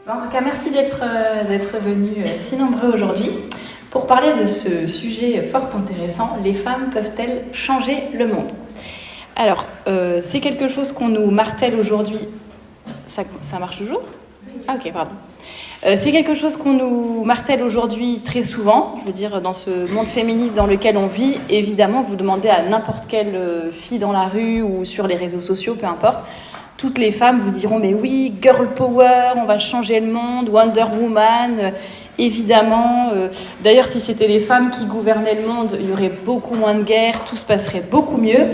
En tout cas, merci d'être venus si nombreux aujourd'hui pour parler de ce sujet fort intéressant. Les femmes peuvent-elles changer le monde ? Alors, c'est quelque chose qu'on nous martèle aujourd'hui. Ça marche toujours ? Ah ok, pardon. C'est quelque chose qu'on nous martèle aujourd'hui très souvent. Je veux dire, dans ce monde féministe dans lequel on vit, évidemment, vous demandez à n'importe quelle fille dans la rue ou sur les réseaux sociaux, peu importe, toutes les femmes vous diront « mais oui, girl power, on va changer le monde, Wonder Woman ». Évidemment, d'ailleurs, si c'était les femmes qui gouvernaient le monde, il y aurait beaucoup moins de guerres, tout se passerait beaucoup mieux.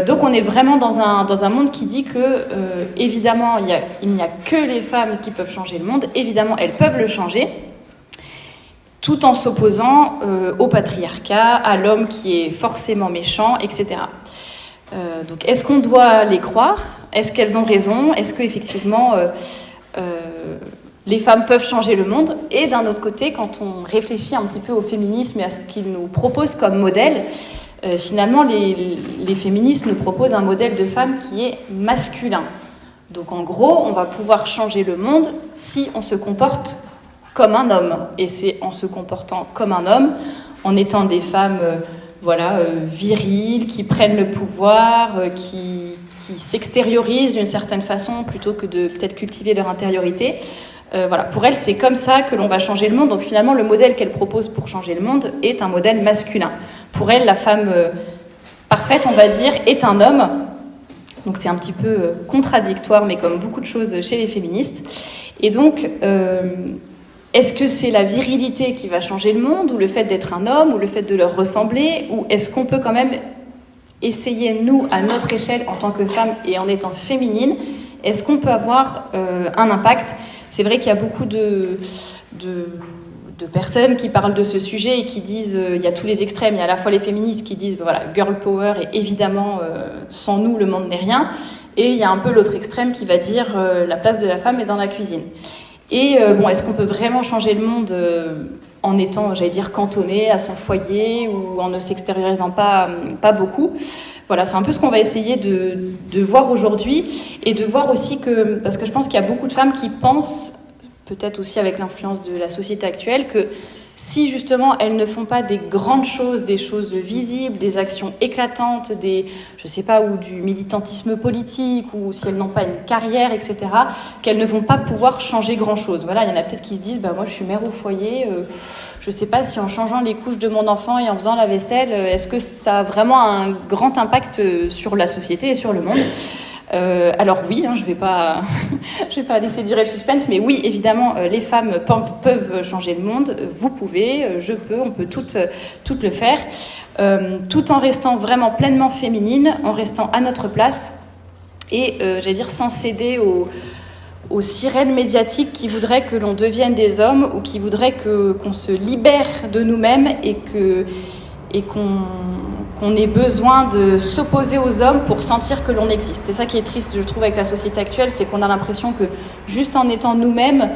Donc, on est vraiment dans un monde qui dit que, évidemment, il n'y a que les femmes qui peuvent changer le monde. Évidemment, elles peuvent le changer, tout en s'opposant au patriarcat, à l'homme qui est forcément méchant, etc. Donc, est-ce qu'on doit les croire ? Est-ce qu'elles ont raison ? Est-ce qu'effectivement, les femmes peuvent changer le monde ? Et d'un autre côté, quand on réfléchit un petit peu au féminisme et à ce qu'il nous propose comme modèle, finalement, les féministes nous proposent un modèle de femme qui est masculin. Donc, en gros, on va pouvoir changer le monde si on se comporte comme un homme. Et c'est en se comportant comme un homme, en étant des femmes viriles, qui prennent le pouvoir, qui s'extériorisent d'une certaine façon plutôt que de peut-être cultiver leur intériorité. Pour elles, c'est comme ça que l'on va changer le monde. Donc finalement, le modèle qu'elle propose pour changer le monde est un modèle masculin. Pour elle, la femme parfaite, on va dire, est un homme. Donc c'est un petit peu contradictoire, mais comme beaucoup de choses chez les féministes. Et donc, est-ce que c'est la virilité qui va changer le monde, ou le fait d'être un homme, ou le fait de leur ressembler, ou est-ce qu'on peut quand même essayer, nous, à notre échelle, en tant que femme et en étant féminine, est-ce qu'on peut avoir un impact ? C'est vrai qu'il y a beaucoup de personnes qui parlent de ce sujet et qui disent, il y a tous les extrêmes, il y a à la fois les féministes qui disent, girl power, et évidemment, sans nous, le monde n'est rien. Et il y a un peu l'autre extrême qui va dire, la place de la femme est dans la cuisine. Et est-ce qu'on peut vraiment changer le monde en étant, cantonné à son foyer ou en ne s'extériorisant pas beaucoup ? Voilà, c'est un peu ce qu'on va essayer de voir aujourd'hui, et de voir aussi que, parce que je pense qu'il y a beaucoup de femmes qui pensent, peut-être aussi avec l'influence de la société actuelle, que si justement elles ne font pas des grandes choses, des choses visibles, des actions éclatantes, ou du militantisme politique, ou si elles n'ont pas une carrière, etc., qu'elles ne vont pas pouvoir changer grand-chose. Voilà, il y en a peut-être qui se disent, moi je suis mère au foyer, je ne sais pas si en changeant les couches de mon enfant et en faisant la vaisselle, est-ce que ça a vraiment un grand impact sur la société et sur le monde ? Alors oui, je vais pas laisser durer le suspense, mais oui, évidemment, les femmes peuvent changer le monde. Vous pouvez, je peux, on peut toutes le faire, tout en restant vraiment pleinement féminine, en restant à notre place et, sans céder aux sirènes médiatiques qui voudraient que l'on devienne des hommes, ou qui voudraient qu'on se libère de nous-mêmes et qu'on ait besoin de s'opposer aux hommes pour sentir que l'on existe. C'est ça qui est triste, je trouve, avec la société actuelle, c'est qu'on a l'impression que juste en étant nous-mêmes,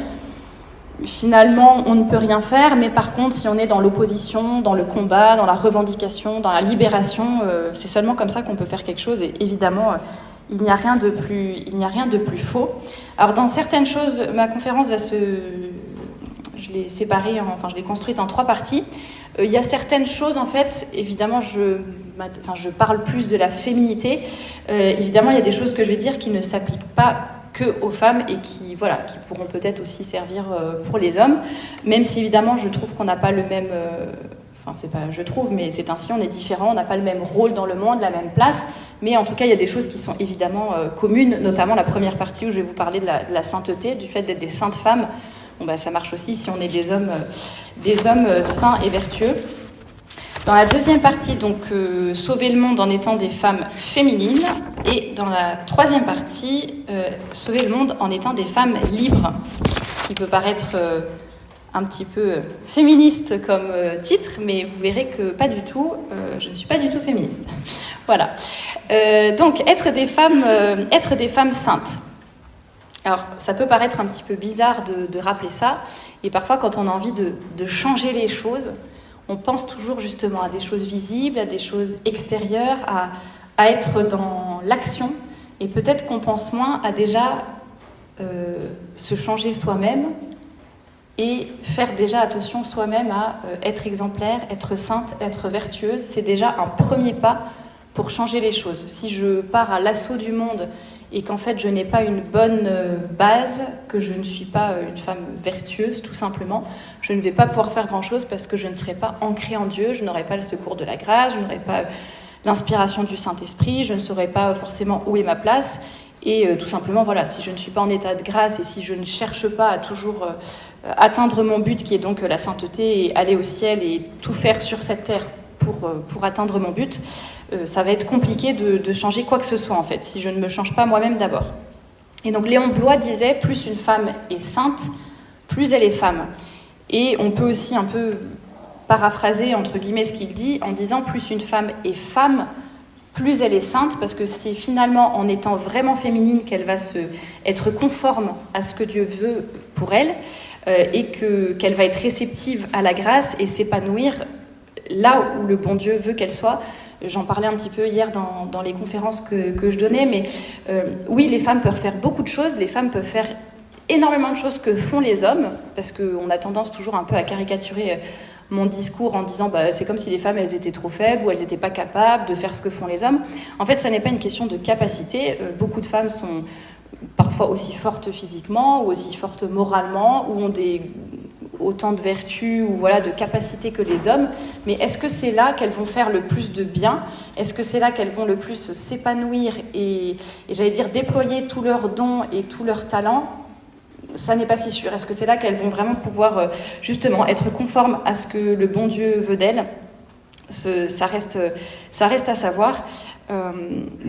finalement, on ne peut rien faire, mais par contre, si on est dans l'opposition, dans le combat, dans la revendication, dans la libération, c'est seulement comme ça qu'on peut faire quelque chose, et évidemment, il n'y a rien de plus faux. Alors, dans certaines choses, ma conférence je l'ai séparée, je l'ai construite en 3 parties. Il y a certaines choses, en fait, évidemment, je parle plus de la féminité. Évidemment, il y a des choses que je vais dire qui ne s'appliquent pas que aux femmes et qui pourront peut-être aussi servir pour les hommes. Même si, évidemment, je trouve qu'on n'a pas le même... mais c'est ainsi, on est différents, on n'a pas le même rôle dans le monde, la même place. Mais en tout cas, il y a des choses qui sont évidemment communes, notamment la première partie où je vais vous parler de la sainteté, du fait d'être des saintes femmes. Ça marche aussi si on est des hommes saints et vertueux. Dans la deuxième partie, donc, sauver le monde en étant des femmes féminines. Et dans la troisième partie, sauver le monde en étant des femmes libres. Ce qui peut paraître un petit peu féministe comme titre, mais vous verrez que pas du tout, je ne suis pas du tout féministe. Voilà. Donc, être des femmes saintes. Alors, ça peut paraître un petit peu bizarre de rappeler ça, et parfois, quand on a envie de changer les choses, on pense toujours justement à des choses visibles, à des choses extérieures, à être dans l'action, et peut-être qu'on pense moins à déjà se changer soi-même et faire déjà attention soi-même à être exemplaire, être sainte, être vertueuse. C'est déjà un premier pas pour changer les choses. Si je pars à l'assaut du monde et qu'en fait je n'ai pas une bonne base, que je ne suis pas une femme vertueuse tout simplement, je ne vais pas pouvoir faire grand-chose parce que je ne serai pas ancrée en Dieu, je n'aurai pas le secours de la grâce, je n'aurai pas l'inspiration du Saint-Esprit, je ne saurai pas forcément où est ma place. Et tout simplement, voilà, si je ne suis pas en état de grâce et si je ne cherche pas à toujours atteindre mon but qui est donc la sainteté et aller au ciel et tout faire sur cette terre pour atteindre mon but, ça va être compliqué de changer quoi que ce soit en fait, si je ne me change pas moi-même d'abord. Et donc Léon Bloy disait, plus une femme est sainte, plus elle est femme. Et on peut aussi un peu paraphraser entre guillemets ce qu'il dit en disant, plus une femme est femme, plus elle est sainte, parce que c'est finalement en étant vraiment féminine qu'elle va être conforme à ce que Dieu veut pour elle, et qu'elle va être réceptive à la grâce et s'épanouir là où le bon Dieu veut qu'elle soit. J'en parlais un petit peu hier dans les conférences que je donnais, mais oui, les femmes peuvent faire beaucoup de choses, les femmes peuvent faire énormément de choses que font les hommes, parce qu'on a tendance toujours un peu à caricaturer mon discours en disant c'est comme si les femmes elles étaient trop faibles ou elles n'étaient pas capables de faire ce que font les hommes. En fait, ça n'est pas une question de capacité. Beaucoup de femmes sont parfois aussi fortes physiquement ou aussi fortes moralement ou ont autant de vertus ou voilà, de capacités que les hommes. Mais est-ce que c'est là qu'elles vont faire le plus de bien ? Est-ce que c'est là qu'elles vont le plus s'épanouir et j'allais dire déployer tous leurs dons et tous leurs talents ? Ça n'est pas si sûr. Est-ce que c'est là qu'elles vont vraiment pouvoir justement être conformes à ce que le bon Dieu veut d'elles ? Ça reste à savoir.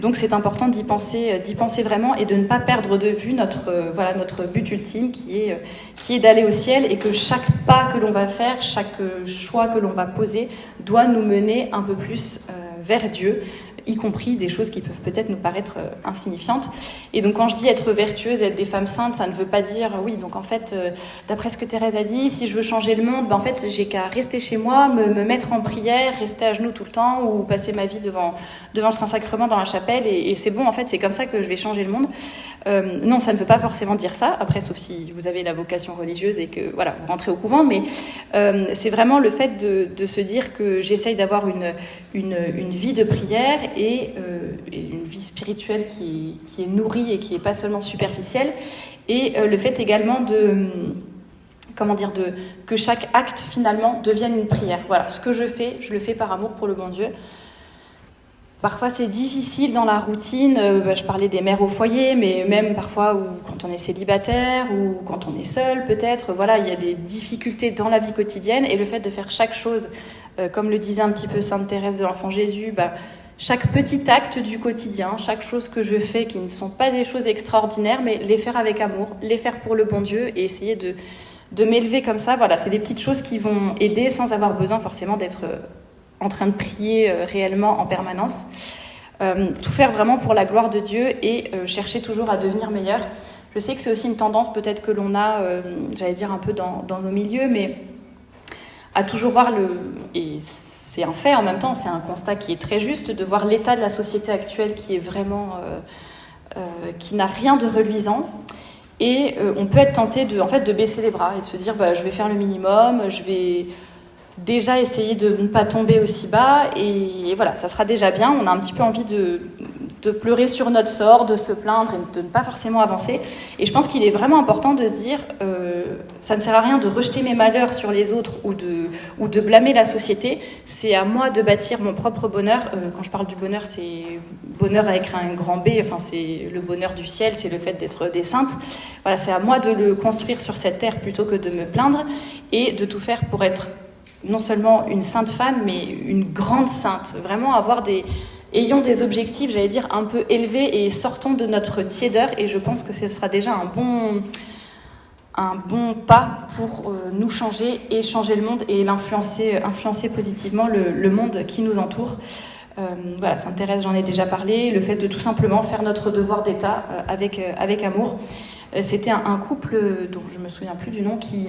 Donc c'est important d'y penser vraiment et de ne pas perdre de vue notre but ultime qui est d'aller au ciel, et que chaque pas que l'on va faire, chaque choix que l'on va poser doit nous mener un peu plus vers Dieu, y compris des choses qui peuvent peut-être nous paraître insignifiantes. Et donc quand je dis être vertueuse, être des femmes saintes, ça ne veut pas dire, oui, donc en fait, d'après ce que Thérèse a dit, si je veux changer le monde, en fait, j'ai qu'à rester chez moi, me mettre en prière, rester à genoux tout le temps, ou passer ma vie devant le Saint-Sacrement dans la chapelle, et c'est bon, en fait, c'est comme ça que je vais changer le monde. Non, ça ne veut pas forcément dire ça, après, sauf si vous avez la vocation religieuse et que, voilà, vous rentrez au couvent, mais c'est vraiment le fait de se dire que j'essaye d'avoir une vie de prière et une vie spirituelle qui est nourrie et qui n'est pas seulement superficielle, et le fait également que chaque acte finalement devienne une prière. Voilà, ce que je le fais par amour pour le bon Dieu. Parfois c'est difficile dans la routine, je parlais des mères au foyer, mais même parfois quand on est célibataire ou quand on est seul peut-être, voilà, il y a des difficultés dans la vie quotidienne, et le fait de faire chaque chose, comme le disait un petit peu Sainte Thérèse de l'Enfant Jésus, chaque petit acte du quotidien, chaque chose que je fais qui ne sont pas des choses extraordinaires, mais les faire avec amour, les faire pour le bon Dieu et essayer de m'élever comme ça. Voilà, c'est des petites choses qui vont aider sans avoir besoin forcément d'être en train de prier réellement en permanence. Tout faire vraiment pour la gloire de Dieu et chercher toujours à devenir meilleur. Je sais que c'est aussi une tendance peut-être que l'on a, j'allais dire un peu dans nos milieux, mais à toujours voir et c'est un fait en même temps, c'est un constat qui est très juste, de voir l'état de la société actuelle qui est vraiment, qui n'a rien de reluisant. Et on peut être tenté de baisser les bras et de se dire je vais faire le minimum, je vais déjà essayer de ne pas tomber aussi bas, et voilà, ça sera déjà bien. On a un petit peu envie de pleurer sur notre sort, de se plaindre et de ne pas forcément avancer. Et je pense qu'il est vraiment important de se dire ça ne sert à rien de rejeter mes malheurs sur les autres ou de blâmer la société. C'est à moi de bâtir mon propre bonheur. Quand je parle du bonheur, c'est bonheur avec un grand B, enfin c'est le bonheur du ciel, c'est le fait d'être des saintes. Voilà, c'est à moi de le construire sur cette terre plutôt que de me plaindre, et de tout faire pour être non seulement une sainte femme, mais une grande sainte. Vraiment ayons des objectifs, j'allais dire, un peu élevés, et sortons de notre tiédeur, et je pense que ce sera déjà un bon pas pour nous changer et changer le monde et influencer positivement le monde qui nous entoure. Voilà, Sainte Thérèse, j'en ai déjà parlé, le fait de tout simplement faire notre devoir d'État avec amour. C'était un couple dont je me souviens plus du nom qui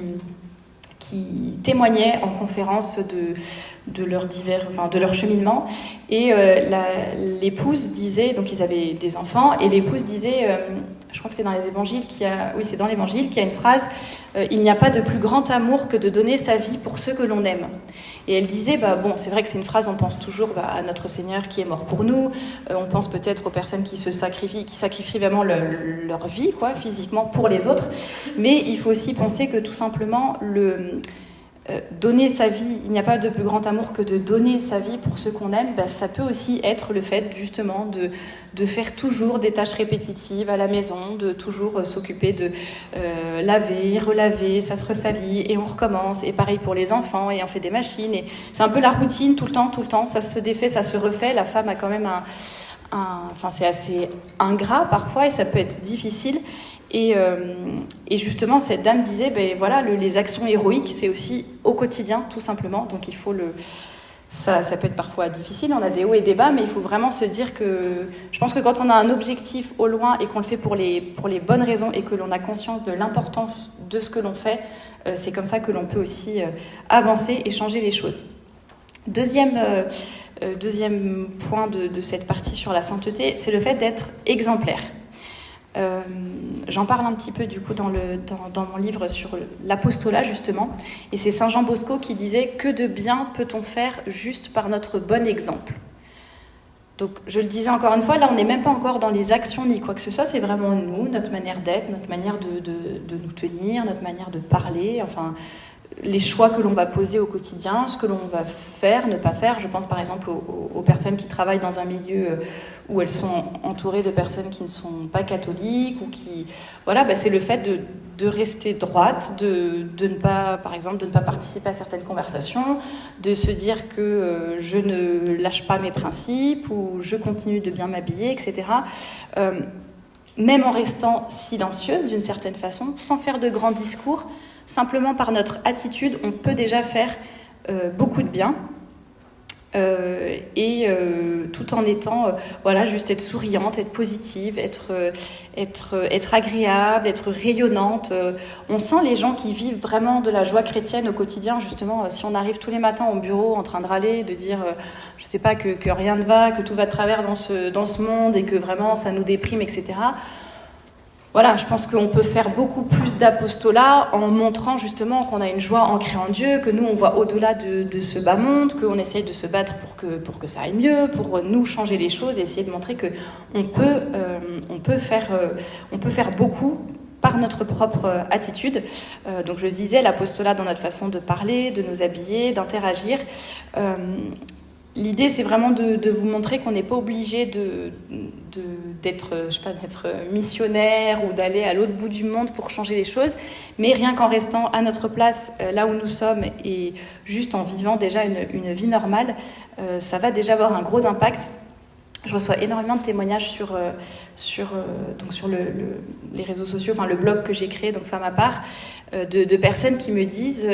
témoignait en conférence de leur cheminement. Et l'épouse disait, donc ils avaient des enfants, et l'épouse disait, je crois que c'est dans les évangiles c'est dans l'évangile qu'il y a une phrase, il n'y a pas de plus grand amour que de donner sa vie pour ceux que l'on aime. Et elle disait, c'est vrai que c'est une phrase, on pense toujours à notre Seigneur qui est mort pour nous, on pense peut-être aux personnes qui sacrifient vraiment leur vie, quoi, physiquement, pour les autres, mais il faut aussi penser que tout simplement, donner sa vie, il n'y a pas de plus grand amour que de donner sa vie pour ceux qu'on aime, ça peut aussi être le fait justement de faire toujours des tâches répétitives à la maison, de toujours s'occuper de laver, relaver, ça se ressalit et on recommence, et pareil pour les enfants, et on fait des machines, et c'est un peu la routine tout le temps, ça se défait, ça se refait. La femme a quand même c'est assez ingrat parfois et ça peut être difficile. Et justement, cette dame disait, les actions héroïques, c'est aussi au quotidien, tout simplement. Donc il faut ça peut être parfois difficile, on a des hauts et des bas, mais il faut vraiment se dire que, je pense que quand on a un objectif au loin et qu'on le fait pour les bonnes raisons et que l'on a conscience de l'importance de ce que l'on fait, c'est comme ça que l'on peut aussi avancer et changer les choses. Deuxième point de cette partie sur la sainteté, c'est le fait d'être exemplaire. J'en parle un petit peu du coup dans mon livre sur l'apostolat justement, et c'est Saint Jean Bosco qui disait « Que de bien peut-on faire juste par notre bon exemple ?» Donc je le disais encore une fois, là on n'est même pas encore dans les actions ni quoi que ce soit, c'est vraiment nous, notre manière d'être, notre manière de nous tenir, notre manière de parler, enfin les choix que l'on va poser au quotidien, ce que l'on va faire, ne pas faire. Je pense par exemple aux personnes qui travaillent dans un milieu où elles sont entourées de personnes qui ne sont pas catholiques ou qui... Voilà, c'est le fait de rester droite, de ne pas, par exemple, de ne pas participer à certaines conversations, de se dire que je ne lâche pas mes principes ou je continue de bien m'habiller, etc. Même en restant silencieuse d'une certaine façon, sans faire de grands discours, simplement par notre attitude, on peut déjà faire beaucoup de bien. Tout en étant, juste être souriante, être positive, être agréable, être rayonnante. On sent les gens qui vivent vraiment de la joie chrétienne au quotidien, justement, si on arrive tous les matins au bureau en train de râler, de dire, je sais pas, que rien ne va, que tout va de travers dans ce monde et que vraiment ça nous déprime, etc. Voilà, je pense qu'on peut faire beaucoup plus d'apostolat en montrant justement qu'on a une joie ancrée en Dieu, que nous on voit au-delà de ce bas monde, qu'on essaye de se battre pour que ça aille mieux, pour nous changer les choses et essayer de montrer que on peut faire beaucoup par notre propre attitude. Donc je disais, l'apostolat dans notre façon de parler, de nous habiller, d'interagir. L'idée, c'est vraiment de vous montrer qu'on n'est pas obligé d'être missionnaire ou d'aller à l'autre bout du monde pour changer les choses, mais rien qu'en restant à notre place, là où nous sommes, et juste en vivant déjà une vie normale, ça va déjà avoir un gros impact. Je reçois énormément de témoignages sur les réseaux sociaux, enfin le blog que j'ai créé, donc Femme à part, de personnes qui me disent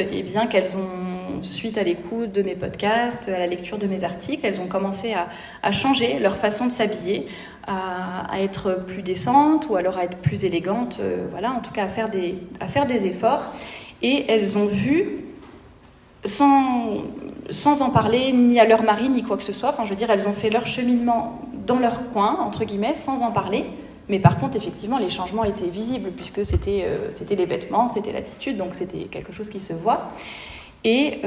qu'elles ont, suite à l'écoute de mes podcasts, à la lecture de mes articles, elles ont commencé à changer leur façon de s'habiller, à être plus décentes ou alors à être plus élégantes, en tout cas à faire des efforts. Et elles ont vu, sans en parler ni à leur mari ni quoi que ce soit, elles ont fait leur cheminement dans leur coin, entre guillemets, sans en parler, mais par contre effectivement les changements étaient visibles puisque c'était les vêtements, c'était l'attitude, donc c'était quelque chose qui se voit. Et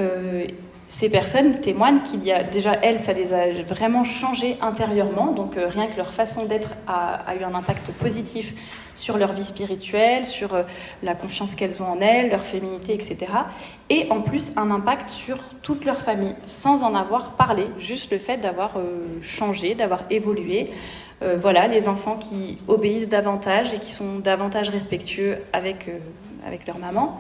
ces personnes témoignent qu'il y a déjà, elles, ça les a vraiment changées intérieurement, donc rien que leur façon d'être a eu un impact positif sur leur vie spirituelle, sur la confiance qu'elles ont en elles, leur féminité, etc. Et en plus, un impact sur toute leur famille, sans en avoir parlé, juste le fait d'avoir changé, d'avoir évolué. Les enfants qui obéissent davantage et qui sont davantage respectueux avec leur maman.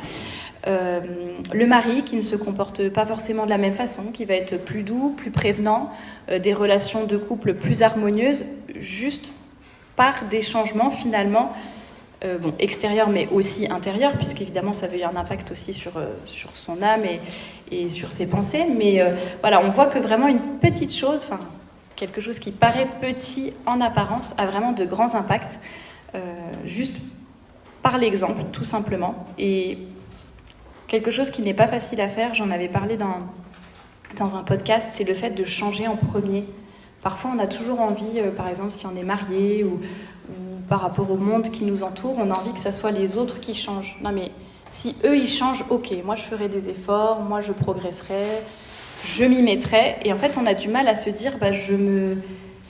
Le mari qui ne se comporte pas forcément de la même façon, qui va être plus doux, plus prévenant, des relations de couple plus harmonieuses, juste par des changements finalement extérieurs mais aussi intérieurs, puisqu'évidemment ça avait eu un impact aussi sur son âme et sur ses pensées. Mais on voit que vraiment une petite chose, quelque chose qui paraît petit en apparence, a vraiment de grands impacts, juste par l'exemple, tout simplement. Et quelque chose qui n'est pas facile à faire, j'en avais parlé dans un podcast, c'est le fait de changer en premier. Parfois, on a toujours envie, par exemple, si on est marié ou par rapport au monde qui nous entoure, on a envie que ce soit les autres qui changent. Non, mais si eux, ils changent, ok, moi, je ferai des efforts, moi, je progresserai, je m'y mettrai. Et en fait, on a du mal à se dire,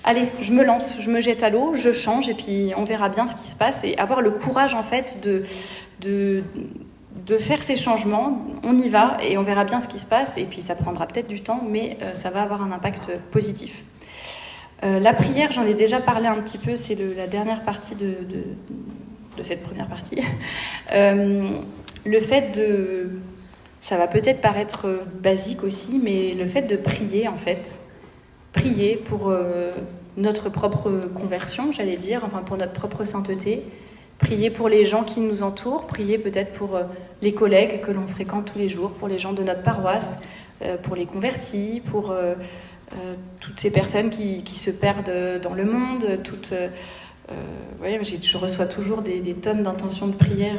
allez, je me lance, je me jette à l'eau, je change, et puis on verra bien ce qui se passe. Et avoir le courage, en fait, de faire ces changements, on y va, et on verra bien ce qui se passe. Et puis, ça prendra peut-être du temps, mais ça va avoir un impact positif. La prière, j'en ai déjà parlé un petit peu, c'est la dernière partie de cette première partie. Le fait ça va peut-être paraître basique aussi, mais le fait de prier, en fait, prier pour notre propre conversion, j'allais dire, enfin pour notre propre sainteté, prier pour les gens qui nous entourent, prier peut-être pour les collègues que l'on fréquente tous les jours, pour les gens de notre paroisse, pour les convertis, pour toutes ces personnes qui se perdent dans le monde, je reçois toujours des tonnes d'intentions de prière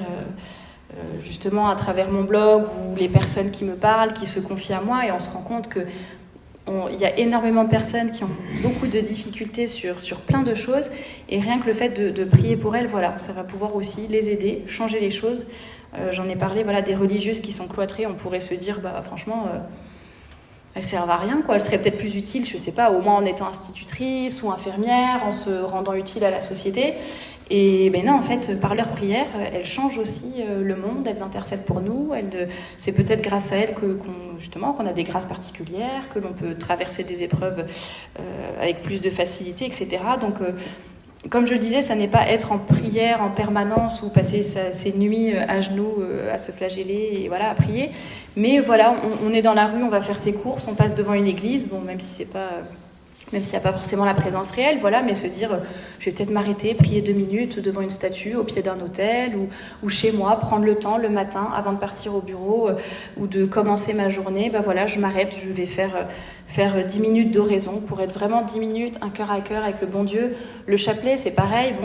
justement à travers mon blog, ou les personnes qui me parlent, qui se confient à moi, et on se rend compte qu'il y a énormément de personnes qui ont beaucoup de difficultés sur plein de choses, et rien que le fait de prier pour elles, voilà, ça va pouvoir aussi les aider, changer les choses. J'en ai parlé, voilà, des religieuses qui sont cloîtrées, on pourrait se dire, franchement... elles servent à rien, quoi. Elles seraient peut-être plus utiles, je sais pas, au moins en étant institutrice ou infirmière, en se rendant utile à la société. Et non, en fait, par leur prière, elles changent aussi le monde, elles intercèdent pour nous. C'est peut-être grâce à elles qu'on a des grâces particulières, que l'on peut traverser des épreuves avec plus de facilité, etc. Donc, comme je le disais, ça n'est pas être en prière en permanence ou passer ses nuits à genoux à se flageller et voilà, à prier. Mais voilà, on est dans la rue, on va faire ses courses, on passe devant une église, même s'il n'y a pas forcément la présence réelle, voilà, mais se dire, je vais peut-être m'arrêter, prier 2 minutes devant une statue au pied d'un autel ou chez moi, prendre le temps le matin avant de partir au bureau ou de commencer ma journée, voilà, je m'arrête, je vais faire 10 minutes d'oraison pour être vraiment 10 minutes, un cœur à cœur avec le bon Dieu. Le chapelet, c'est pareil,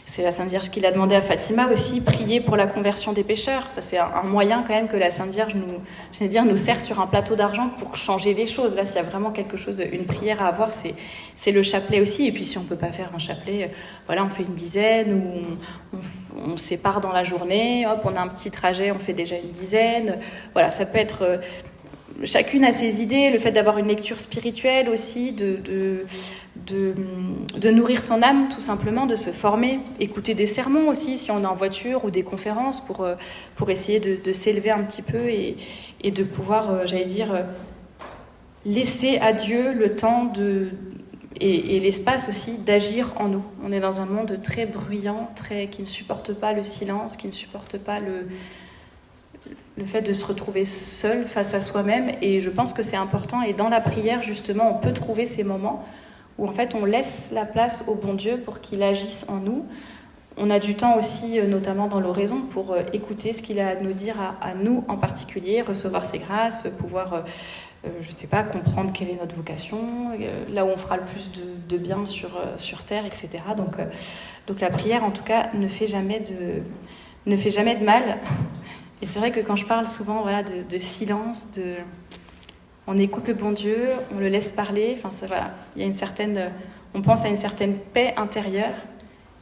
c'est la Sainte Vierge qui l'a demandé à Fatima aussi, prier pour la conversion des pécheurs. Ça, c'est un moyen quand même que la Sainte Vierge nous sert sur un plateau d'argent pour changer les choses. Là, s'il y a vraiment quelque chose, une prière à avoir, c'est le chapelet aussi. Et puis, si on ne peut pas faire un chapelet, voilà, on fait une dizaine ou on sépare dans la journée. Hop, on a un petit trajet, on fait déjà une dizaine. Voilà, ça peut être... chacune a ses idées, le fait d'avoir une lecture spirituelle aussi, de nourrir son âme tout simplement, de se former, écouter des sermons aussi si on est en voiture ou des conférences pour essayer de s'élever un petit peu et de pouvoir, laisser à Dieu le temps et l'espace aussi d'agir en nous. On est dans un monde très bruyant, qui ne supporte pas le silence, qui ne supporte pas le fait de se retrouver seul face à soi-même, et je pense que c'est important, et dans la prière justement on peut trouver ces moments où en fait on laisse la place au bon Dieu pour qu'il agisse en nous. On a du temps aussi, notamment dans l'oraison, pour écouter ce qu'il a à nous dire à nous en particulier, recevoir ses grâces, pouvoir comprendre quelle est notre vocation, là où on fera le plus de bien sur terre, etc. Donc la prière en tout cas ne fait jamais de mal. Et c'est vrai que quand je parle souvent de silence, on écoute le bon Dieu, on le laisse parler, il y a on pense à une certaine paix intérieure.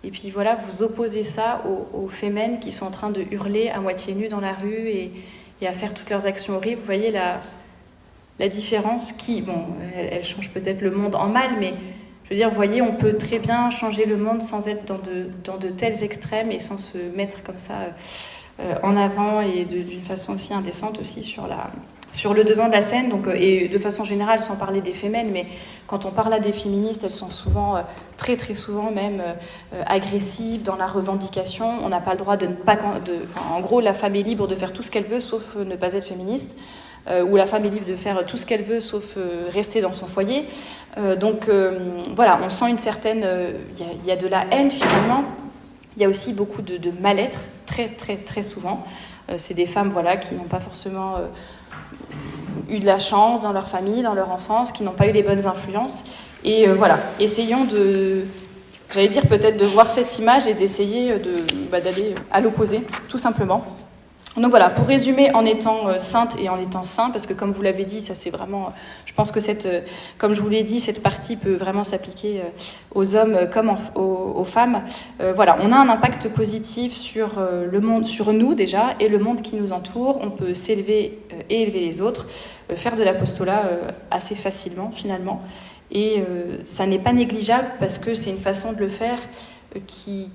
Et puis voilà, vous opposez ça aux fémènes qui sont en train de hurler à moitié nues dans la rue et à faire toutes leurs actions horribles. Vous voyez la différence qui, elle change peut-être le monde en mal, mais je veux dire, vous voyez, on peut très bien changer le monde sans être dans de tels extrêmes et sans se mettre comme ça en avant et d'une façon aussi indécente aussi sur le devant de la scène. Donc, et de façon générale, sans parler des fémènes, mais quand on parle à des féministes, elles sont souvent, très très souvent même, agressives dans la revendication. On n'a pas le droit en gros, la femme est libre de faire tout ce qu'elle veut, sauf ne pas être féministe. Ou la femme est libre de faire tout ce qu'elle veut, sauf rester dans son foyer. Voilà, on sent une certaine... Il y a de la haine, finalement. Il y a aussi beaucoup de mal-être, très très très souvent. C'est des femmes qui n'ont pas forcément eu de la chance dans leur famille, dans leur enfance, qui n'ont pas eu les bonnes influences. Et essayons peut-être de voir cette image et d'essayer d'aller à l'opposé, tout simplement. Donc voilà, pour résumer, en étant sainte et en étant saint, parce que comme vous l'avez dit, ça c'est vraiment, je pense que comme je vous l'ai dit, cette partie peut vraiment s'appliquer aux hommes comme aux femmes. Voilà, on a un impact positif sur le monde, sur nous déjà, et le monde qui nous entoure. On peut s'élever et élever les autres, faire de l'apostolat assez facilement finalement. Et ça n'est pas négligeable parce que c'est une façon de le faire qui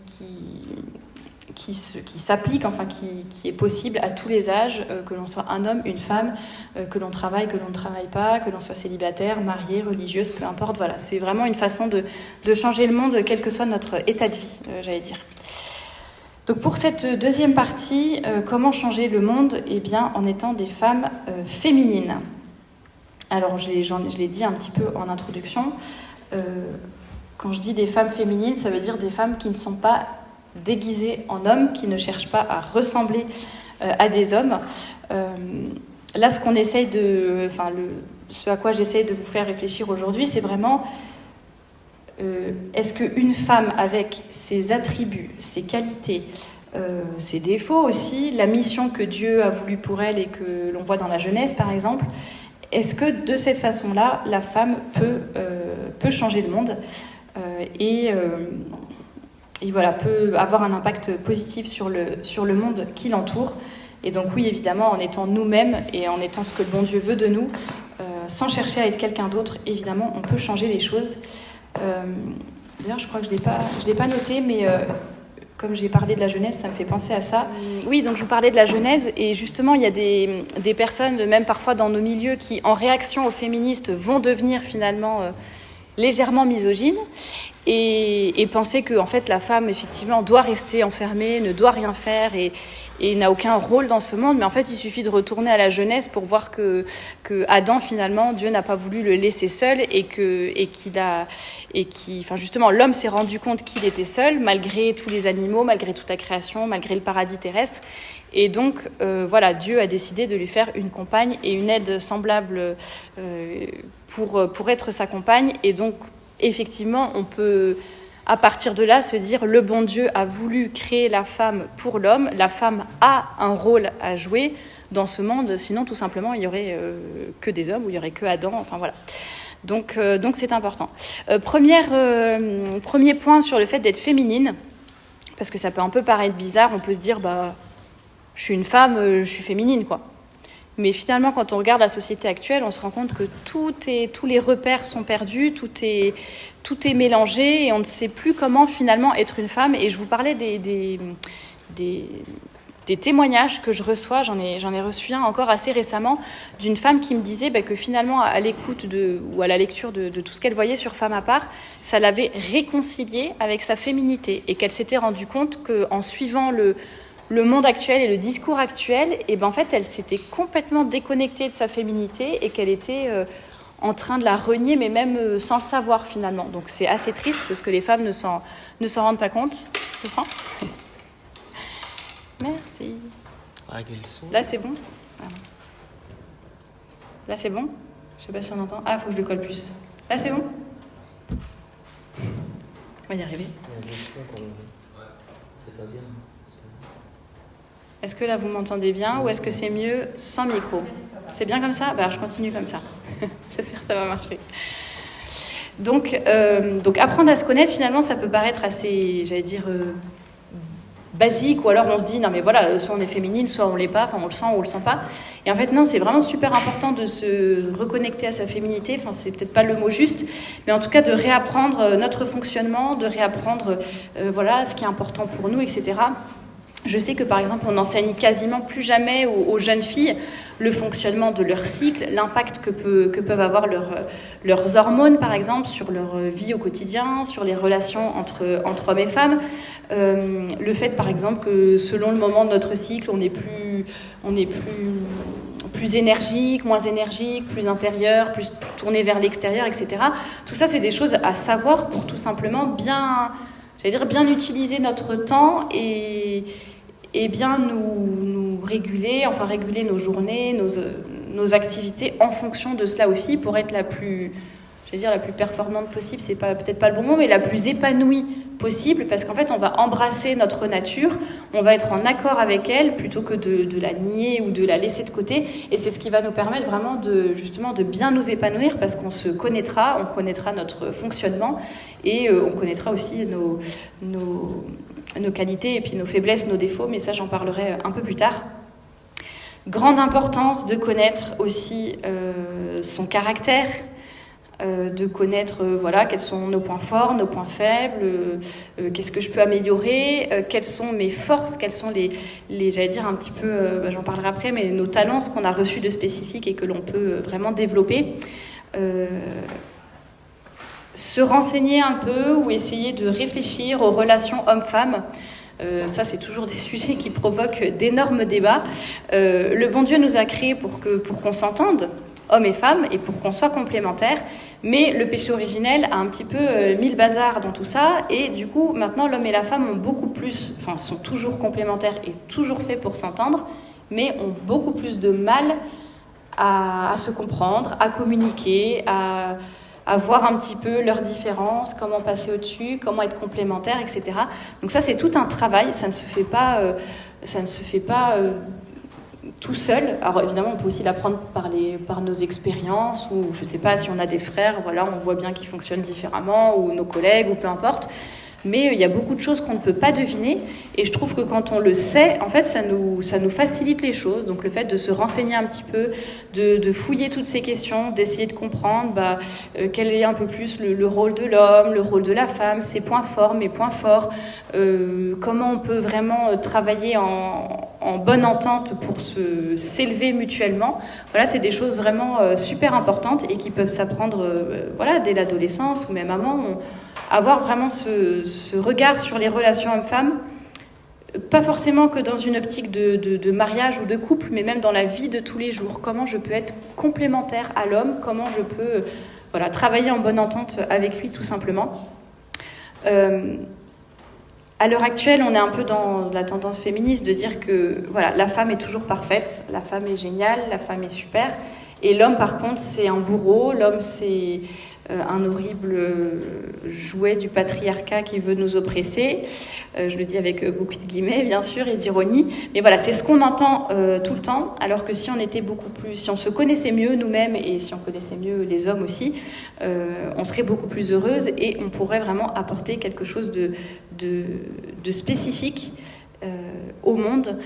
s'applique, enfin qui est possible à tous les âges, que l'on soit un homme, une femme, que l'on travaille, que l'on ne travaille pas, que l'on soit célibataire, marié, religieuse, peu importe. Voilà, c'est vraiment une façon de changer le monde, quel que soit notre état de vie, j'allais dire. Donc pour cette deuxième partie, comment changer le monde ? Eh bien, en étant des femmes féminines. Alors, je l'ai dit un petit peu en introduction. Quand je dis des femmes féminines, ça veut dire des femmes qui ne sont pas déguisées en hommes, qui ne cherchent pas à ressembler à des hommes. Là, ce à quoi j'essaye de vous faire réfléchir aujourd'hui, c'est vraiment est-ce qu'une femme avec ses attributs, ses qualités, ses défauts aussi, la mission que Dieu a voulu pour elle et que l'on voit dans la Genèse par exemple, est-ce que de cette façon-là, la femme peut changer le monde et voilà, peut avoir un impact positif sur le monde qui l'entoure. Et donc oui, évidemment, en étant nous-mêmes et en étant ce que le bon Dieu veut de nous, sans chercher à être quelqu'un d'autre, évidemment, on peut changer les choses. D'ailleurs, je crois que je l'ai pas noté, mais comme j'ai parlé de la Genèse, ça me fait penser à ça. Oui, donc je vous parlais de la Genèse, et justement, il y a des personnes, même parfois dans nos milieux, qui, en réaction aux féministes, vont devenir finalement légèrement misogynes, et penser que en fait, la femme, effectivement, doit rester enfermée, ne doit rien faire, et n'a aucun rôle dans ce monde. Mais en fait, il suffit de retourner à la Genèse pour voir que Adam, finalement, Dieu n'a pas voulu le laisser seul, enfin justement, l'homme s'est rendu compte qu'il était seul, malgré tous les animaux, malgré toute la création, malgré le paradis terrestre. Et donc, voilà, Dieu a décidé de lui faire une compagne et une aide semblable pour être sa compagne. Et donc, effectivement, on peut, à partir de là, se dire le bon Dieu a voulu créer la femme pour l'homme. La femme a un rôle à jouer dans ce monde. Sinon, tout simplement, il n'y aurait que des hommes ou il n'y aurait que Adam. Enfin, voilà. Donc c'est important. Premier point sur le fait d'être féminine, parce que ça peut un peu paraître bizarre. On peut se dire, je suis une femme, je suis féminine, quoi. Mais finalement, quand on regarde la société actuelle, on se rend compte que tous les repères sont perdus, tout est mélangé et on ne sait plus comment finalement être une femme. Et je vous parlais des témoignages que je reçois, j'en ai reçu un encore assez récemment, d'une femme qui me disait que finalement, à l'écoute ou à la lecture de tout ce qu'elle voyait sur Femme à part, ça l'avait réconciliée avec sa féminité et qu'elle s'était rendue compte qu'en suivant le monde actuel et le discours actuel, et en fait, elle s'était complètement déconnectée de sa féminité et qu'elle était en train de la renier, mais même sans le savoir finalement. Donc c'est assez triste parce que les femmes ne s'en rendent pas compte. Tu prends ? Merci. Là, c'est bon ? Là, c'est bon ? Je sais pas si on entend. Ah, il faut que je le colle plus. Là, c'est bon ? On va y arriver. Est-ce que là, vous m'entendez bien ou est-ce que c'est mieux sans micro ? C'est bien comme ça ? Alors, je continue comme ça. J'espère que ça va marcher. Donc, apprendre à se connaître, finalement, ça peut paraître assez, j'allais dire, basique, ou alors on se dit, non mais voilà, soit on est féminine, soit on l'est pas, enfin on le sent ou on le sent pas. Et en fait, non, c'est vraiment super important de se reconnecter à sa féminité, enfin c'est peut-être pas le mot juste, mais en tout cas de réapprendre notre fonctionnement, de réapprendre voilà, ce qui est important pour nous, etc. Je sais que par exemple, on n'enseigne quasiment plus jamais aux jeunes filles le fonctionnement de leur cycle, l'impact que peuvent avoir leurs hormones, par exemple, sur leur vie au quotidien, sur les relations entre hommes et femmes. Le fait, par exemple, que selon le moment de notre cycle, on est plus énergique, moins énergique, plus intérieur, plus tourné vers l'extérieur, etc. Tout ça, c'est des choses à savoir pour tout simplement bien utiliser notre temps et bien nous réguler, enfin réguler nos journées, nos activités en fonction de cela aussi pour être la plus vais dire la plus performante possible, c'est peut-être pas le bon mot, mais la plus épanouie possible, parce qu'en fait, on va embrasser notre nature, on va être en accord avec elle, plutôt que de la nier ou de la laisser de côté, et c'est ce qui va nous permettre vraiment justement de bien nous épanouir, parce qu'on se connaîtra, on connaîtra notre fonctionnement, et on connaîtra aussi nos qualités, et puis nos faiblesses, nos défauts, mais ça, j'en parlerai un peu plus tard. Grande importance de connaître aussi son caractère, de connaître quels sont nos points forts, nos points faibles, qu'est-ce que je peux améliorer, quelles sont mes forces, quels sont les j'allais dire un petit peu, j'en parlerai après, mais nos talents, ce qu'on a reçu de spécifique et que l'on peut vraiment développer. Se renseigner un peu ou essayer de réfléchir aux relations hommes-femmes. Ça, c'est toujours des sujets qui provoquent d'énormes débats. Le bon Dieu nous a créés pour qu'on s'entende, hommes et femmes, et pour qu'on soit complémentaires. Mais le péché originel a un petit peu mis le bazar dans tout ça. Et du coup, maintenant, l'homme et la femme sont toujours complémentaires et toujours faits pour s'entendre, mais ont beaucoup plus de mal à se comprendre, à communiquer, à voir un petit peu leurs différences, comment passer au-dessus, comment être complémentaire, etc. Donc ça, c'est tout un travail, ça ne se fait pas tout seul. Alors évidemment, on peut aussi l'apprendre par nos expériences, ou je ne sais pas si on a des frères, on voit bien qu'ils fonctionnent différemment, ou nos collègues, ou peu importe. Mais il y a beaucoup de choses qu'on ne peut pas deviner, et je trouve que quand on le sait, en fait, ça nous facilite les choses. Donc le fait de se renseigner un petit peu, de fouiller toutes ces questions, d'essayer de comprendre quel est un peu plus le rôle de l'homme, le rôle de la femme, ses points forts, mes points forts, comment on peut vraiment travailler en bonne entente pour s'élever mutuellement. Voilà, c'est des choses vraiment super importantes et qui peuvent s'apprendre dès l'adolescence ou même avant. Avoir vraiment ce regard sur les relations hommes-femmes, pas forcément que dans une optique de mariage ou de couple, mais même dans la vie de tous les jours. Comment je peux être complémentaire à l'homme, comment je peux travailler en bonne entente avec lui, tout simplement. À l'heure actuelle, on est un peu dans la tendance féministe de dire que la femme est toujours parfaite, la femme est géniale, la femme est super, et l'homme, par contre, c'est un bourreau, l'homme, c'est un horrible jouet du patriarcat qui veut nous oppresser. Je le dis avec beaucoup de guillemets, bien sûr, et d'ironie. Mais voilà, c'est ce qu'on entend tout le temps, alors que si on se connaissait mieux nous-mêmes, et si on connaissait mieux les hommes aussi, on serait beaucoup plus heureuse, et on pourrait vraiment apporter quelque chose de spécifique au monde.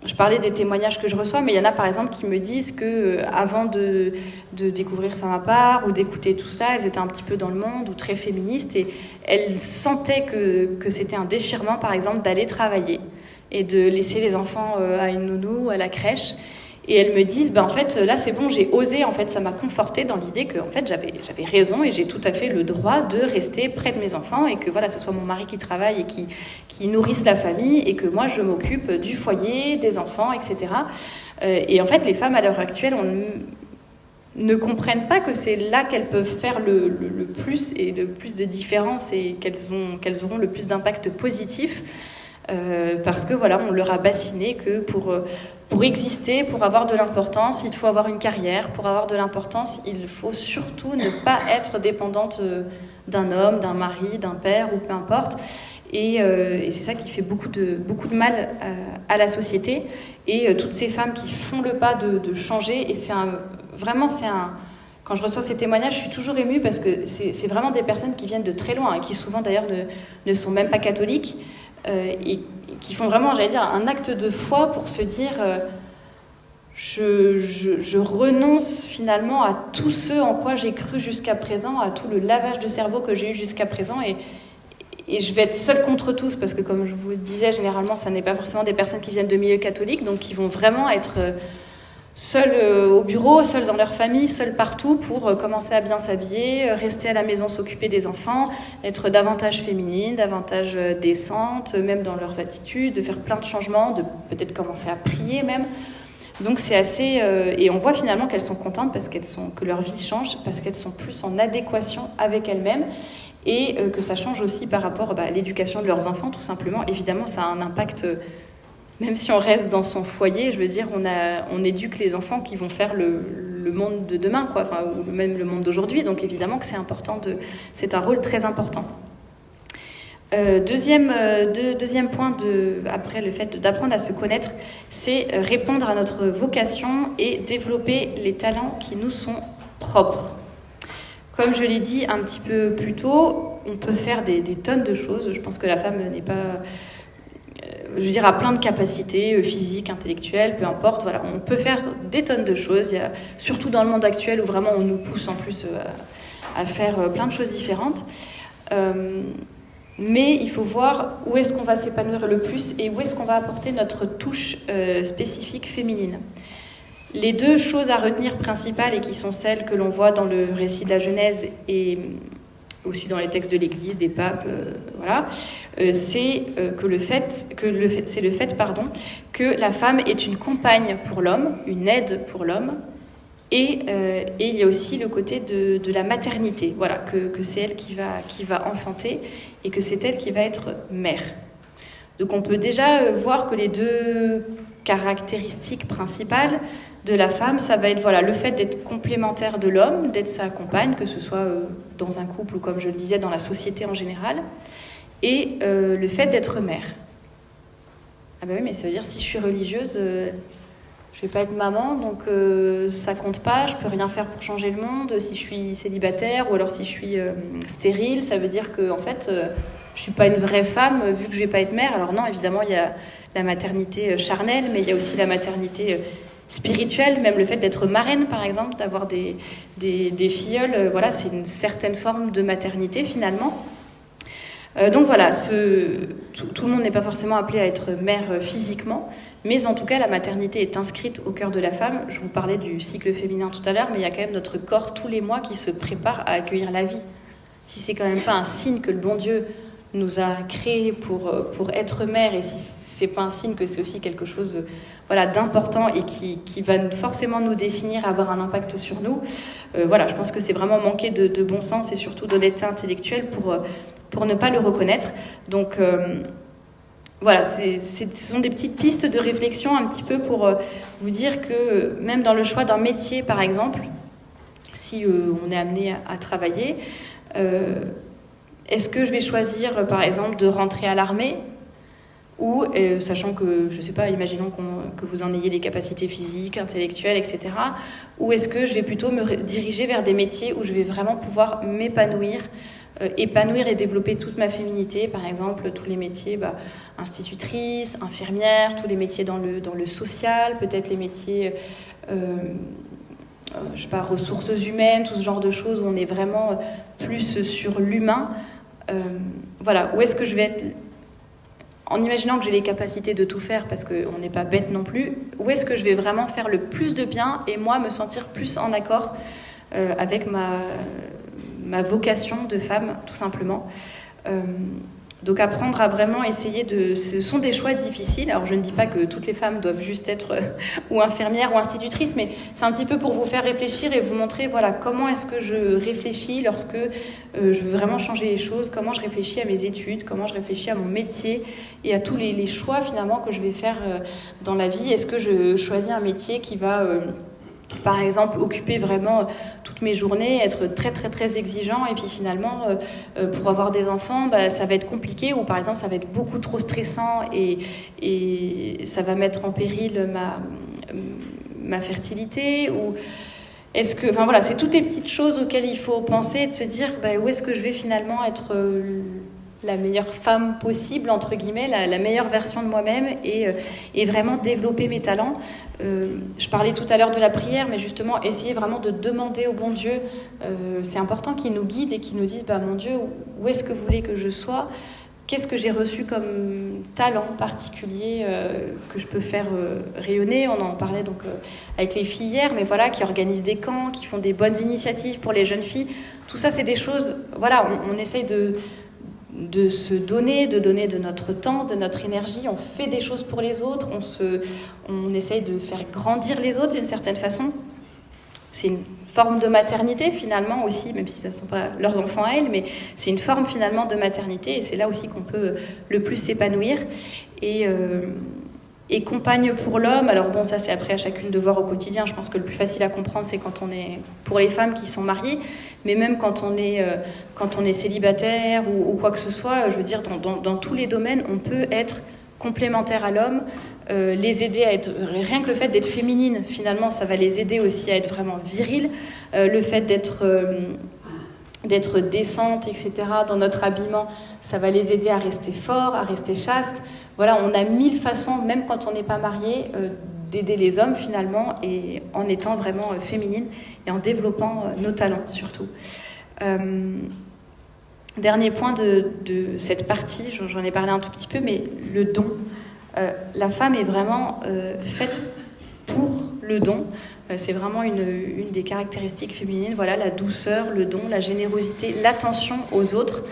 Je parlais des témoignages que je reçois, mais il y en a par exemple qui me disent que avant de découvrir Femme à part ou d'écouter tout ça, elles étaient un petit peu dans le monde ou très féministes, et elles sentaient que c'était un déchirement par exemple d'aller travailler et de laisser les enfants à une nounou, à la crèche. Et elles me disent, en fait, là, c'est bon, j'ai osé. En fait, ça m'a confortée dans l'idée que, en fait, j'avais raison et j'ai tout à fait le droit de rester près de mes enfants, et que, ce soit mon mari qui travaille et qui nourrisse la famille, et que moi, je m'occupe du foyer, des enfants, etc. Et en fait, les femmes, à l'heure actuelle, ne comprennent pas que c'est là qu'elles peuvent faire le plus et le plus de différence, et qu'elles auront le plus d'impact positif. Parce que on leur a bassiné que pour exister, pour avoir de l'importance, il faut avoir une carrière. Pour avoir de l'importance, il faut surtout ne pas être dépendante d'un homme, d'un mari, d'un père, ou peu importe. Et c'est ça qui fait beaucoup de mal à la société. Et toutes ces femmes qui font le pas de changer, et quand je reçois ces témoignages, je suis toujours émue, parce que c'est vraiment des personnes qui viennent de très loin, qui souvent d'ailleurs ne sont même pas catholiques, et qui font vraiment, j'allais dire, un acte de foi pour se dire je renonce finalement à tout ce en quoi j'ai cru jusqu'à présent, à tout le lavage de cerveau que j'ai eu jusqu'à présent, et je vais être seule contre tous, parce que comme je vous le disais, généralement ça n'est pas forcément des personnes qui viennent de milieux catholiques, donc qui vont vraiment être seuls au bureau, seuls dans leur famille, seuls partout, pour commencer à bien s'habiller, rester à la maison, s'occuper des enfants, être davantage féminine, davantage décente, même dans leurs attitudes, de faire plein de changements, de peut-être commencer à prier même. Donc c'est assez... et on voit finalement qu'elles sont contentes, que leur vie change, parce qu'elles sont plus en adéquation avec elles-mêmes, et que ça change aussi par rapport à l'éducation de leurs enfants, tout simplement. Évidemment, ça a un impact... même si on reste dans son foyer, je veux dire, on éduque les enfants qui vont faire le le monde de demain, quoi, enfin, ou même le monde d'aujourd'hui. Donc évidemment que c'est un rôle très important. Deuxième point après le fait d'apprendre à se connaître, c'est répondre à notre vocation et développer les talents qui nous sont propres. Comme je l'ai dit un petit peu plus tôt, on peut faire des tonnes de choses. Je pense que la femme n'est pas... a plein de capacités physiques, intellectuelles, peu importe. Voilà, on peut faire des tonnes de choses. Surtout dans le monde actuel où vraiment on nous pousse en plus à faire plein de choses différentes. Mais il faut voir où est-ce qu'on va s'épanouir le plus et où est-ce qu'on va apporter notre touche spécifique féminine. Les deux choses à retenir principales et qui sont celles que l'on voit dans le récit de la Genèse et aussi dans les textes de l'Église, des papes, c'est le fait que la femme est une compagne pour l'homme, une aide pour l'homme, et il y a aussi le côté de la maternité, voilà, que c'est elle qui va enfanter et que c'est elle qui va être mère. Donc on peut déjà voir que les deux caractéristiques principales de la femme, ça va être le fait d'être complémentaire de l'homme, d'être sa compagne, que ce soit dans un couple ou comme je le disais dans la société en général, et le fait d'être mère. Ah ben oui, mais ça veut dire si je suis religieuse, je vais pas être maman, donc ça compte pas, je peux rien faire pour changer le monde. Si je suis célibataire ou alors si je suis stérile, ça veut dire que en fait je suis pas une vraie femme vu que je vais pas être mère. Alors non, évidemment il y a la maternité charnelle, mais il y a aussi la maternité spirituelle, même le fait d'être marraine par exemple, d'avoir des filleuls, c'est une certaine forme de maternité finalement. Donc voilà, tout le monde n'est pas forcément appelé à être mère physiquement, mais en tout cas la maternité est inscrite au cœur de la femme. Je vous parlais du cycle féminin tout à l'heure, mais il y a quand même notre corps tous les mois qui se prépare à accueillir la vie. Si c'est quand même pas un signe que le bon Dieu nous a créés pour être mère, et si c'est pas un signe que c'est aussi quelque chose d'important et qui va forcément nous définir, avoir un impact sur nous, je pense que c'est vraiment manquer de bon sens et surtout d'honnêteté intellectuelle pour ne pas le reconnaître. Donc ce sont des petites pistes de réflexion un petit peu pour vous dire que même dans le choix d'un métier par exemple, si on est amené à travailler, est-ce que je vais choisir par exemple de rentrer à l'armée ou, sachant que, je sais pas, imaginons que vous en ayez les capacités physiques, intellectuelles, etc. Ou est-ce que je vais plutôt me diriger vers des métiers où je vais vraiment pouvoir m'épanouir, épanouir et développer toute ma féminité, par exemple tous les métiers institutrice, infirmière, tous les métiers dans le social, peut-être les métiers ressources humaines, tout ce genre de choses où on est vraiment plus sur l'humain. Où est-ce que je vais être, en imaginant que j'ai les capacités de tout faire, parce qu'on n'est pas bête non plus, où est-ce que je vais vraiment faire le plus de bien et moi me sentir plus en accord avec ma vocation de femme, tout simplement. Donc apprendre à vraiment essayer ce sont des choix difficiles. Alors je ne dis pas que toutes les femmes doivent juste être ou infirmières ou institutrices, mais c'est un petit peu pour vous faire réfléchir et vous montrer comment est-ce que je réfléchis lorsque je veux vraiment changer les choses, comment je réfléchis à mes études, comment je réfléchis à mon métier et à tous les choix finalement que je vais faire dans la vie. Est-ce que je choisis un métier qui va par exemple occuper vraiment toutes mes journées, être très très très exigeant et puis finalement pour avoir des enfants ça va être compliqué, ou par exemple ça va être beaucoup trop stressant et ça va mettre en péril ma fertilité, ou est-ce que c'est toutes les petites choses auxquelles il faut penser et de se dire où est-ce que je vais finalement être la meilleure femme possible, entre guillemets, la meilleure version de moi-même et vraiment développer mes talents. Je parlais tout à l'heure de la prière, mais justement, essayer vraiment de demander au bon Dieu. C'est important qu'il nous guide et qu'il nous dise, mon Dieu, où est-ce que vous voulez que je sois ? Qu'est-ce que j'ai reçu comme talent particulier que je peux faire rayonner ? On en parlait donc avec les filles hier, mais qui organisent des camps, qui font des bonnes initiatives pour les jeunes filles. Tout ça, c'est des choses, on essaye de se donner, de notre temps, de notre énergie. On fait des choses pour les autres, on essaye de faire grandir les autres d'une certaine façon. C'est une forme de maternité finalement aussi, même si ce ne sont pas leurs enfants à elles, mais c'est une forme finalement de maternité et c'est là aussi qu'on peut le plus s'épanouir. Et et compagne pour l'homme. Alors bon, ça c'est après à chacune de voir au quotidien. Je pense que le plus facile à comprendre, c'est quand on est pour les femmes qui sont mariées, mais même quand on est célibataire ou quoi que ce soit, je veux dire, dans tous les domaines, on peut être complémentaire à l'homme, les aider à être, rien que le fait d'être féminine, finalement, ça va les aider aussi à être vraiment viril. Le fait d'être décente, etc., dans notre habillement, ça va les aider à rester forts, à rester chastes. Voilà, on a 1000 façons, même quand on n'est pas marié, d'aider les hommes finalement, et en étant vraiment féminine et en développant nos talents surtout. Dernier point de cette partie, j'en ai parlé un tout petit peu, mais le don. La femme est vraiment faite pour le don. C'est vraiment une des caractéristiques féminines. Voilà, la douceur, le don, la générosité, l'attention aux autres.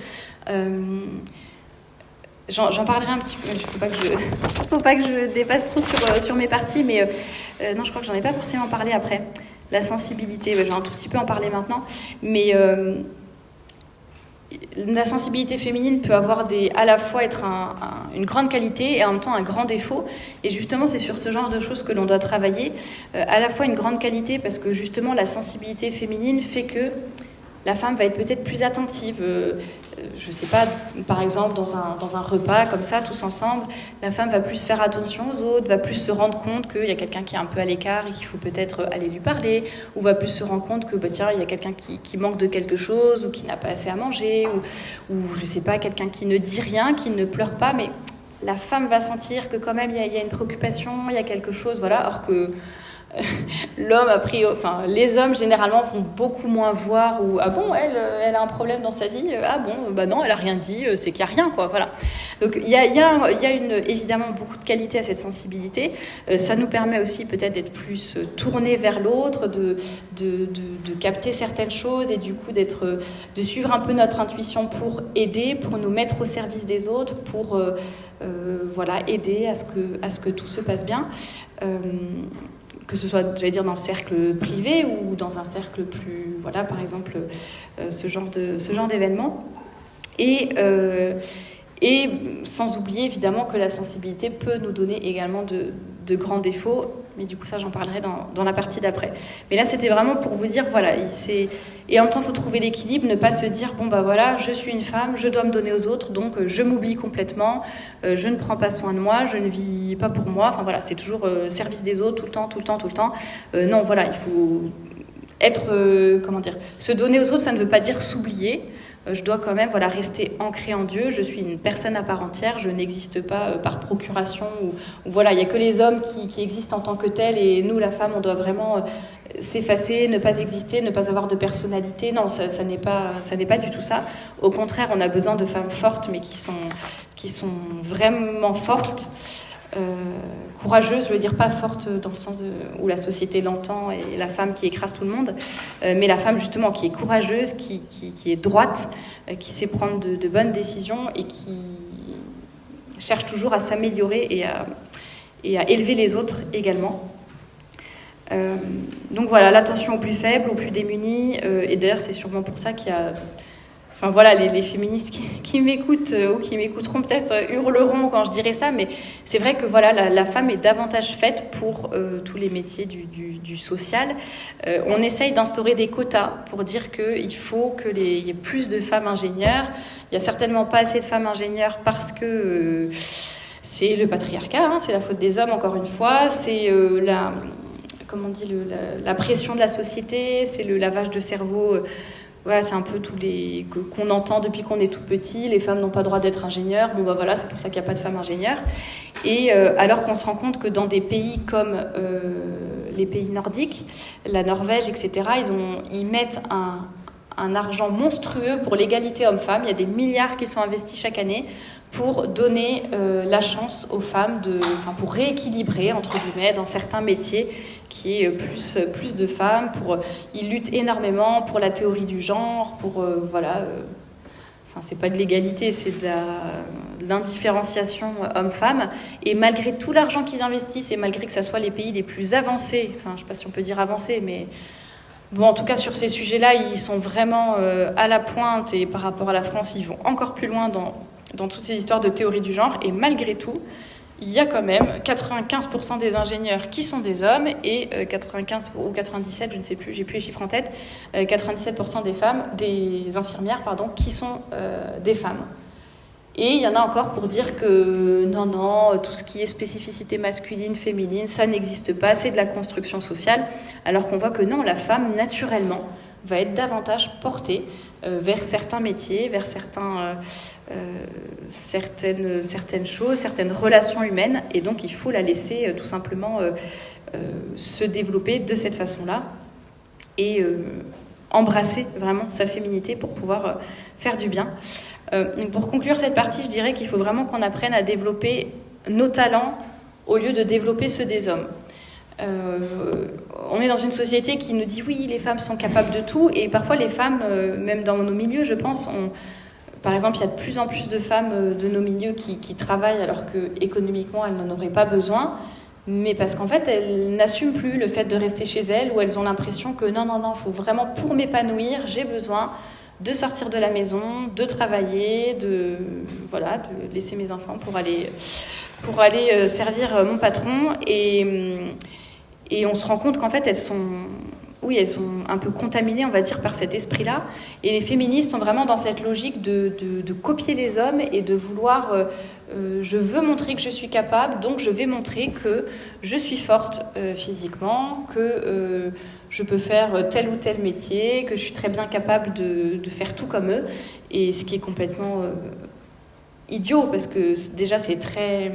J'en parlerai un petit peu. Il ne faut pas que je dépasse trop sur mes parties, mais non, je crois que j'en ai pas forcément parlé après. La sensibilité, je vais un tout petit peu en parler maintenant, mais la sensibilité féminine peut avoir à la fois être une grande qualité et en même temps un grand défaut. Et justement, c'est sur ce genre de choses que l'on doit travailler. À la fois une grande qualité parce que justement, la sensibilité féminine fait que la femme va être peut-être plus attentive. Je sais pas, par exemple, dans un repas comme ça, tous ensemble, la femme va plus faire attention aux autres, va plus se rendre compte qu'il y a quelqu'un qui est un peu à l'écart et qu'il faut peut-être aller lui parler, ou va plus se rendre compte que, tiens, il y a quelqu'un qui manque de quelque chose, ou qui n'a pas assez à manger, ou je sais pas, quelqu'un qui ne dit rien, qui ne pleure pas, mais la femme va sentir que quand même il y a une préoccupation, il y a quelque chose, voilà, alors que l'homme les hommes généralement vont beaucoup moins voir ou ah bon elle a un problème dans sa vie, ah bon non elle a rien dit, c'est qu'il y a rien quoi, voilà. Donc il y a évidemment beaucoup de qualité à cette sensibilité. Ça nous permet aussi peut-être d'être plus tourné vers l'autre, de capter certaines choses et du coup de suivre un peu notre intuition pour aider, pour nous mettre au service des autres, pour aider à ce que tout se passe bien. Que ce soit, j'allais dire, dans le cercle privé ou dans un cercle plus, par exemple, ce genre d'événement. Et sans oublier, évidemment, que la sensibilité peut nous donner également de grands défauts. Mais du coup, ça, j'en parlerai dans la partie d'après. Mais là, c'était vraiment pour vous dire, et en même temps, il faut trouver l'équilibre, ne pas se dire, je suis une femme, je dois me donner aux autres, donc je m'oublie complètement, je ne prends pas soin de moi, je ne vis pas pour moi. Enfin, voilà, c'est toujours service des autres, tout le temps. Non, voilà, il faut être, se donner aux autres, ça ne veut pas dire s'oublier. Je dois quand même rester ancrée en Dieu. Je suis une personne à part entière. Je n'existe pas par procuration. Il n'y a que les hommes qui existent en tant que tels. Et nous, la femme, on doit vraiment s'effacer, ne pas exister, ne pas avoir de personnalité. Non, ça n'est pas du tout ça. Au contraire, on a besoin de femmes fortes, mais qui sont vraiment fortes. Courageuse, je veux dire pas forte dans le sens où la société l'entend et la femme qui écrase tout le monde, mais la femme justement qui est courageuse, qui est droite, qui sait prendre de bonnes décisions et qui cherche toujours à s'améliorer et à élever les autres également. Donc voilà, l'attention aux plus faibles, aux plus démunis, et d'ailleurs c'est sûrement pour ça qu'il y a... les féministes qui m'écoutent ou qui m'écouteront peut-être hurleront quand je dirai ça, mais c'est vrai que la femme est davantage faite pour tous les métiers du social. On essaye d'instaurer des quotas pour dire qu'il faut qu'il y ait plus de femmes ingénieures. Il n'y a certainement pas assez de femmes ingénieures parce que c'est le patriarcat, c'est la faute des hommes encore une fois, c'est la pression de la société, c'est le lavage de cerveau. C'est un peu qu'on entend depuis qu'on est tout petit, les femmes n'ont pas le droit d'être ingénieures, c'est pour ça qu'il n'y a pas de femmes ingénieures. Et alors qu'on se rend compte que dans des pays comme les pays nordiques, la Norvège, etc., ils mettent un argent monstrueux pour l'égalité homme-femme. Il y a des milliards qui sont investis chaque année pour donner la chance aux femmes, pour rééquilibrer, entre guillemets, dans certains métiers, qui est plus de femmes. Ils luttent énormément pour la théorie du genre, c'est pas de l'égalité, c'est de l'indifférenciation homme-femme. Et malgré tout l'argent qu'ils investissent, et malgré que ce soit les pays les plus avancés, je sais pas si on peut dire avancés, mais... Bon, en tout cas, sur ces sujets-là, ils sont vraiment à la pointe, et par rapport à la France, ils vont encore plus loin dans toutes ces histoires de théorie du genre, et malgré tout, il y a quand même 95% des ingénieurs qui sont des hommes et 95 ou 97, je ne sais plus, j'ai plus les chiffres en tête, 97% des infirmières, qui sont des femmes. Et il y en a encore pour dire que non, tout ce qui est spécificité masculine, féminine, ça n'existe pas, c'est de la construction sociale, alors qu'on voit que non, la femme, naturellement, va être davantage portée vers certains métiers, vers certaines choses, certaines relations humaines, et donc il faut la laisser tout simplement se développer de cette façon-là, et embrasser vraiment sa féminité pour pouvoir faire du bien. Pour conclure cette partie, je dirais qu'il faut vraiment qu'on apprenne à développer nos talents au lieu de développer ceux des hommes. On est dans une société qui nous dit oui, les femmes sont capables de tout, et parfois les femmes, même dans nos milieux, je pense, par exemple, il y a de plus en plus de femmes de nos milieux qui travaillent alors qu'économiquement, elles n'en auraient pas besoin, mais parce qu'en fait, elles n'assument plus le fait de rester chez elles, ou elles ont l'impression que non, il faut vraiment, pour m'épanouir, j'ai besoin de sortir de la maison, de travailler, de laisser mes enfants pour aller servir mon patron. Et on se rend compte qu'en fait, elles sont un peu contaminées, on va dire, par cet esprit-là. Et les féministes sont vraiment dans cette logique de copier les hommes et de vouloir... je veux montrer que je suis capable, donc je vais montrer que je suis forte physiquement, que je peux faire tel ou tel métier, que je suis très bien capable de faire tout comme eux. Et ce qui est complètement idiot, parce que déjà, c'est très...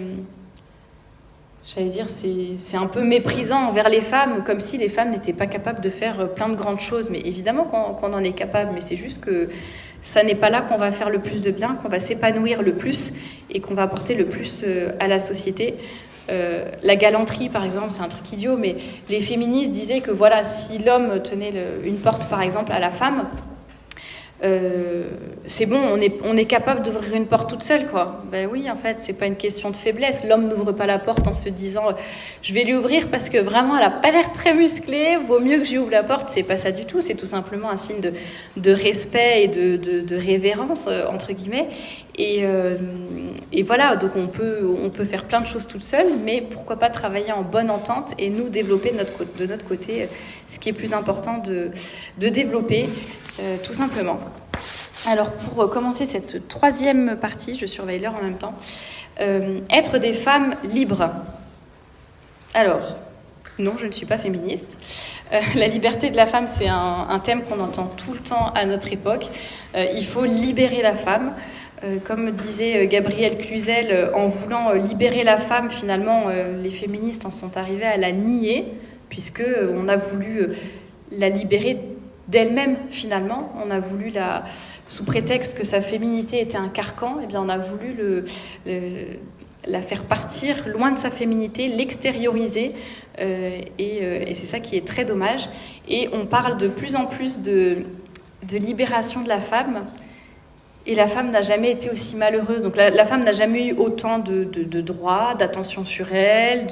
J'allais dire, c'est un peu méprisant envers les femmes, comme si les femmes n'étaient pas capables de faire plein de grandes choses. Mais évidemment qu'on en est capable, mais c'est juste que ça n'est pas là qu'on va faire le plus de bien, qu'on va s'épanouir le plus et qu'on va apporter le plus à la société. La galanterie, par exemple, c'est un truc idiot, mais les féministes disaient que voilà, si l'homme tenait une porte, par exemple, à la femme, c'est bon, on est capable d'ouvrir une porte toute seule, quoi. Ben oui, en fait, c'est pas une question de faiblesse. L'homme n'ouvre pas la porte en se disant je vais lui ouvrir parce que vraiment elle a pas l'air très musclée, vaut mieux que je lui ouvre la porte. C'est pas ça du tout, c'est tout simplement un signe de respect et de révérence, entre guillemets. Et voilà, donc on peut faire plein de choses toute seule, mais pourquoi pas travailler en bonne entente et nous développer de notre côté ce qui est plus important de développer, tout simplement. Alors pour commencer cette troisième partie, je surveille l'heure en même temps, être des femmes libres. Alors, non, je ne suis pas féministe. La liberté de la femme, c'est un thème qu'on entend tout le temps à notre époque. Il faut libérer la femme. Comme disait Gabrielle Cluzel, en voulant libérer la femme, finalement, les féministes en sont arrivées à la nier, puisqu'on a voulu la libérer d'elle-même, finalement. On a voulu, sous prétexte que sa féminité était un carcan, eh bien, on a voulu la faire partir loin de sa féminité, l'extérioriser, et c'est ça qui est très dommage. Et on parle de plus en plus de libération de la femme, et la femme n'a jamais été aussi malheureuse. Donc la femme n'a jamais eu autant de droits, d'attention sur elle,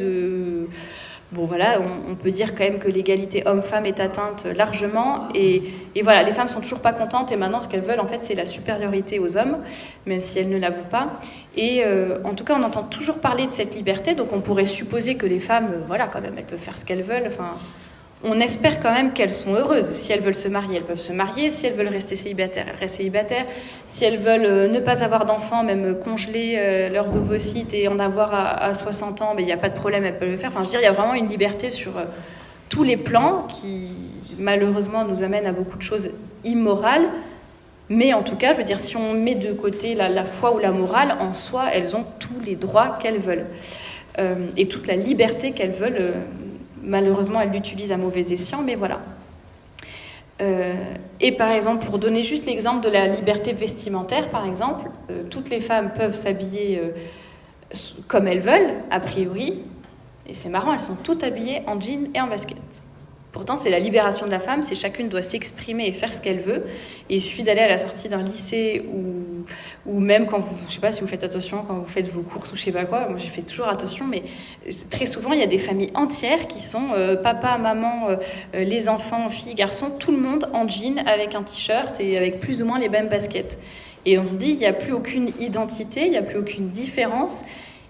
Bon voilà, on peut dire quand même que l'égalité homme-femme est atteinte largement, et voilà, les femmes sont toujours pas contentes, et maintenant ce qu'elles veulent en fait c'est la supériorité aux hommes, même si elles ne l'avouent pas. Et en tout cas on entend toujours parler de cette liberté, donc on pourrait supposer que les femmes, voilà, quand même elles peuvent faire ce qu'elles veulent, enfin... On espère quand même qu'elles sont heureuses. Si elles veulent se marier, elles peuvent se marier. Si elles veulent rester célibataires, elles restent célibataires. Si elles veulent ne pas avoir d'enfants, même congeler leurs ovocytes et en avoir à 60 ans, il n'y a pas de problème, elles peuvent le faire. Enfin, je veux dire, il y a vraiment une liberté sur tous les plans qui, malheureusement, nous amène à beaucoup de choses immorales. Mais en tout cas, je veux dire, si on met de côté la foi ou la morale, en soi, elles ont tous les droits qu'elles veulent. Et toute la liberté qu'elles veulent... Malheureusement, elle l'utilise à mauvais escient, mais voilà. Et par exemple, pour donner juste l'exemple de la liberté vestimentaire, par exemple, toutes les femmes peuvent s'habiller comme elles veulent, a priori, et c'est marrant, elles sont toutes habillées en jean et en basket. Pourtant, c'est la libération de la femme, c'est chacune doit s'exprimer et faire ce qu'elle veut. Et il suffit d'aller à la sortie d'un lycée ou même quand vous, je sais pas si vous faites attention, quand vous faites vos courses ou je sais pas quoi, moi j'ai fait toujours attention, mais très souvent il y a des familles entières qui sont papa, maman, les enfants, filles, garçons, tout le monde en jean avec un t-shirt et avec plus ou moins les mêmes baskets. Et on se dit, il n'y a plus aucune identité, il n'y a plus aucune différence.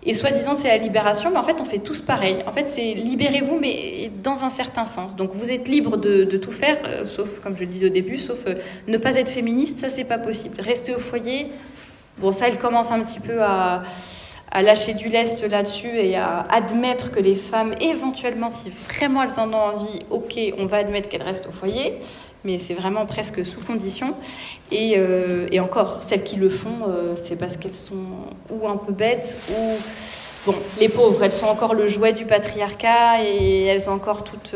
Et soi-disant, c'est la libération, mais en fait, on fait tous pareil. En fait, c'est libérez-vous, mais dans un certain sens. Donc, vous êtes libre de tout faire, sauf, comme je le disais au début, sauf ne pas être féministe, ça, c'est pas possible. Rester au foyer, bon, ça, elle commence un petit peu à lâcher du lest là-dessus et à admettre que les femmes, éventuellement, si vraiment elles en ont envie, ok, on va admettre qu'elles restent au foyer, mais c'est vraiment presque sous condition. Et encore, celles qui le font, c'est parce qu'elles sont ou un peu bêtes, ou... Bon, les pauvres, elles sont encore le jouet du patriarcat et elles ont encore toute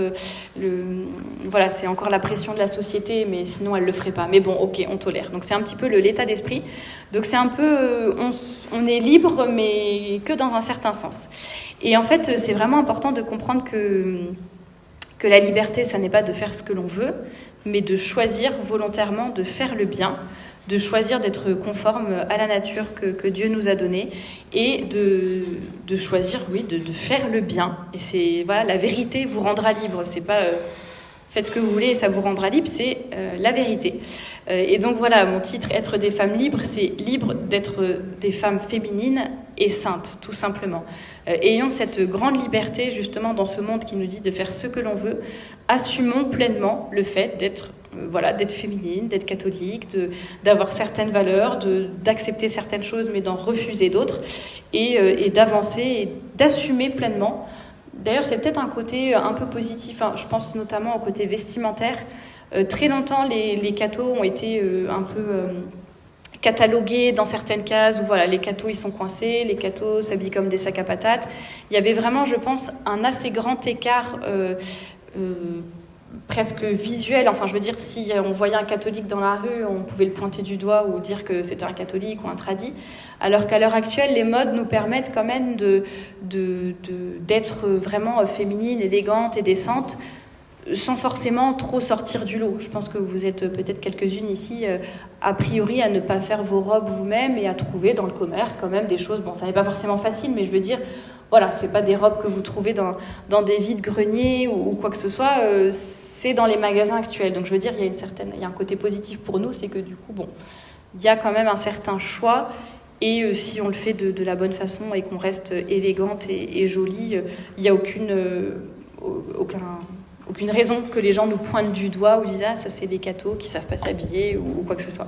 voilà, c'est encore la pression de la société, mais sinon elles le feraient pas. Mais bon, ok, on tolère. Donc c'est un petit peu l'état d'esprit. Donc c'est un peu, on est libre, mais que dans un certain sens. Et en fait, c'est vraiment important de comprendre que la liberté, ça n'est pas de faire ce que l'on veut, mais de choisir volontairement de faire le bien, de choisir d'être conforme à la nature que Dieu nous a donnée et de choisir, oui, de faire le bien. Et c'est, voilà, la vérité vous rendra libre. C'est pas faites ce que vous voulez et ça vous rendra libre, c'est la vérité. Et donc voilà, mon titre, être des femmes libres, c'est libre d'être des femmes féminines et saintes, tout simplement. Ayons cette grande liberté, justement, dans ce monde qui nous dit de faire ce que l'on veut. Assumons pleinement le fait d'être d'être féminine, d'être catholique, d'avoir certaines valeurs, d'accepter certaines choses mais d'en refuser d'autres et d'avancer et d'assumer pleinement. D'ailleurs, c'est peut-être un côté un peu positif, hein. Je pense notamment au côté vestimentaire. Très longtemps, les cathos ont été un peu catalogués dans certaines cases où voilà, les cathos ils sont coincés, les cathos s'habillent comme des sacs à patates. Il y avait vraiment, je pense, un assez grand écart presque visuel, enfin je veux dire, si on voyait un catholique dans la rue, on pouvait le pointer du doigt ou dire que c'était un catholique ou un tradi, alors qu'à l'heure actuelle, les modes nous permettent quand même d'être vraiment féminines, élégantes et décentes, sans forcément trop sortir du lot. Je pense que vous êtes peut-être quelques-unes ici, a priori, à ne pas faire vos robes vous-même et à trouver dans le commerce quand même des choses, bon ça n'est pas forcément facile, mais je veux dire, voilà, c'est pas des robes que vous trouvez dans des vides-greniers ou quoi que ce soit, c'est dans les magasins actuels. Donc je veux dire, il y a un côté positif pour nous, c'est que du coup, bon, il y a quand même un certain choix et si on le fait de la bonne façon et qu'on reste élégante et jolie, il n'y a aucune raison que les gens nous pointent du doigt ou disent « Ah, ça c'est des cathos qui savent pas s'habiller » ou quoi que ce soit.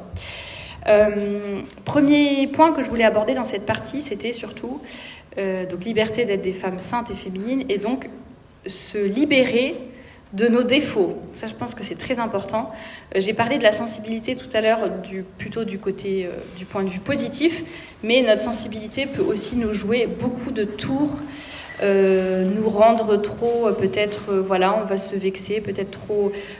Premier point que je voulais aborder dans cette partie, c'était surtout donc liberté d'être des femmes saintes et féminines et donc se libérer de nos défauts. Ça, je pense que c'est très important. J'ai parlé de la sensibilité tout à l'heure, plutôt du côté du point de vue positif, mais notre sensibilité peut aussi nous jouer beaucoup de tours, nous rendre trop, peut-être, voilà, on va se vexer, peut-être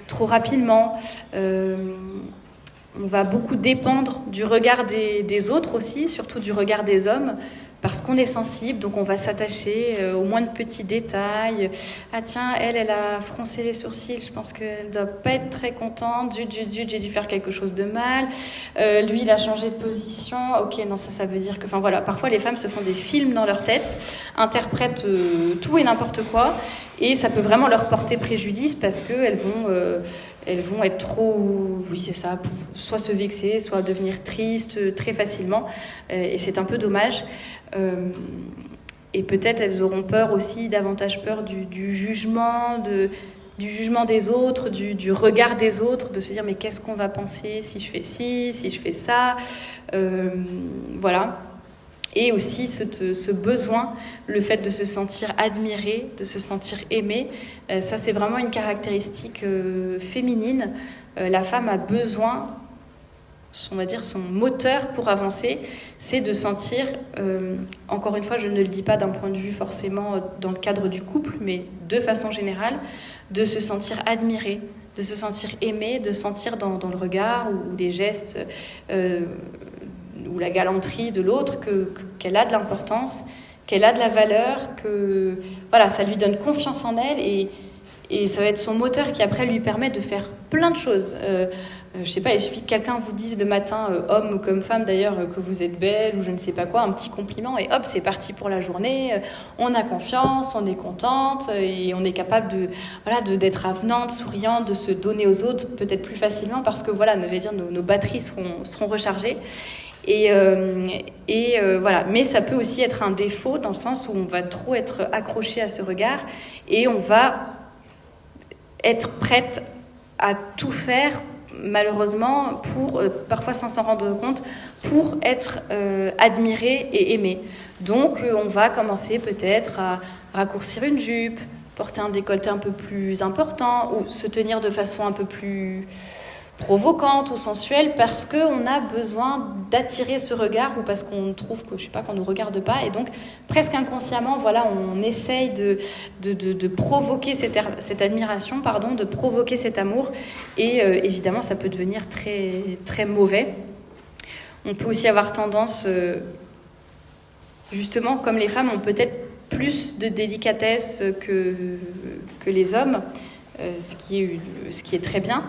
trop rapidement. On va beaucoup dépendre du regard des autres aussi, surtout du regard des hommes, parce qu'on est sensible, donc on va s'attacher au moindre petit détail. Ah tiens, elle a froncé les sourcils, je pense qu'elle doit pas être très contente. Zut, j'ai dû faire quelque chose de mal. Lui, il a changé de position. Ok, non, ça veut dire que... Enfin voilà, parfois les femmes se font des films dans leur tête, interprètent tout et n'importe quoi, et ça peut vraiment leur porter préjudice parce qu'elles vont être trop, oui c'est ça, soit se vexer, soit devenir triste très facilement, et c'est un peu dommage. Et peut-être elles auront peur aussi, davantage peur du jugement, du jugement des autres, du regard des autres, de se dire mais qu'est-ce qu'on va penser si je fais ci, si je fais ça, voilà. Et aussi ce besoin, le fait de se sentir admiré, de se sentir aimé, ça c'est vraiment une caractéristique féminine. La femme a besoin, on va dire son moteur pour avancer, c'est de sentir, encore une fois je ne le dis pas d'un point de vue forcément dans le cadre du couple, mais de façon générale, de se sentir admiré, de se sentir aimé, de sentir dans le regard ou les gestes... ou la galanterie de l'autre, qu'elle a de l'importance, qu'elle a de la valeur, que voilà, ça lui donne confiance en elle et ça va être son moteur qui après lui permet de faire plein de choses. Je sais pas, il suffit que quelqu'un vous dise le matin, homme comme femme d'ailleurs, que vous êtes belle ou je ne sais pas quoi, un petit compliment et hop, c'est parti pour la journée. On a confiance, on est contente et on est capable d'être avenante, souriante, de se donner aux autres peut-être plus facilement parce que voilà, je vais dire, nos batteries seront rechargées. Voilà. Mais ça peut aussi être un défaut dans le sens où on va trop être accroché à ce regard et on va être prête à tout faire, malheureusement, pour, parfois sans s'en rendre compte, pour être admiré et aimé. Donc, on va commencer peut-être à raccourcir une jupe, porter un décolleté un peu plus important ou se tenir de façon un peu plus provocante ou sensuelle parce qu'on a besoin d'attirer ce regard ou parce qu'on trouve que, je sais pas, qu'on ne nous regarde pas. Et donc, presque inconsciemment, voilà, on essaye de provoquer cette admiration, de provoquer cet amour. Et évidemment, ça peut devenir très, très mauvais. On peut aussi avoir tendance, justement, comme les femmes ont peut-être plus de délicatesse que les hommes, ce qui est très bien.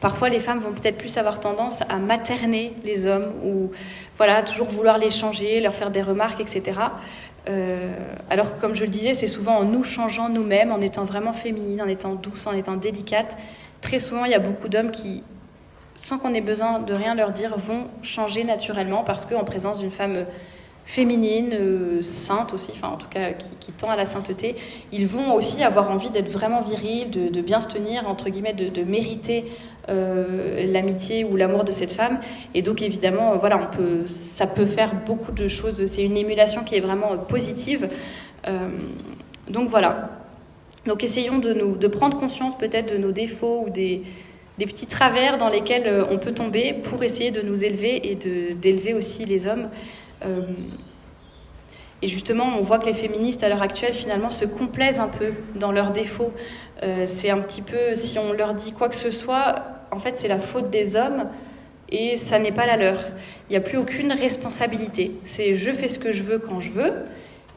Parfois, les femmes vont peut-être plus avoir tendance à materner les hommes ou voilà, toujours vouloir les changer, leur faire des remarques, etc. Alors, comme je le disais, c'est souvent en nous changeant nous-mêmes, en étant vraiment féminine, en étant douce, en étant délicate. Très souvent, il y a beaucoup d'hommes qui, sans qu'on ait besoin de rien leur dire, vont changer naturellement parce qu'en présence d'une femme féminine, sainte aussi, enfin en tout cas qui tend à la sainteté, ils vont aussi avoir envie d'être vraiment virils, de bien se tenir, entre guillemets, de mériter l'amitié ou l'amour de cette femme. Et donc évidemment, voilà, ça peut faire beaucoup de choses. C'est une émulation qui est vraiment positive. Donc voilà. Donc essayons de prendre conscience peut-être de nos défauts ou des petits travers dans lesquels on peut tomber pour essayer de nous élever et d'élever aussi les hommes. Et justement, on voit que les féministes à l'heure actuelle finalement se complaisent un peu dans leurs défauts. C'est un petit peu, si on leur dit quoi que ce soit, en fait c'est la faute des hommes et ça n'est pas la leur. Il n'y a plus aucune responsabilité. C'est je fais ce que je veux quand je veux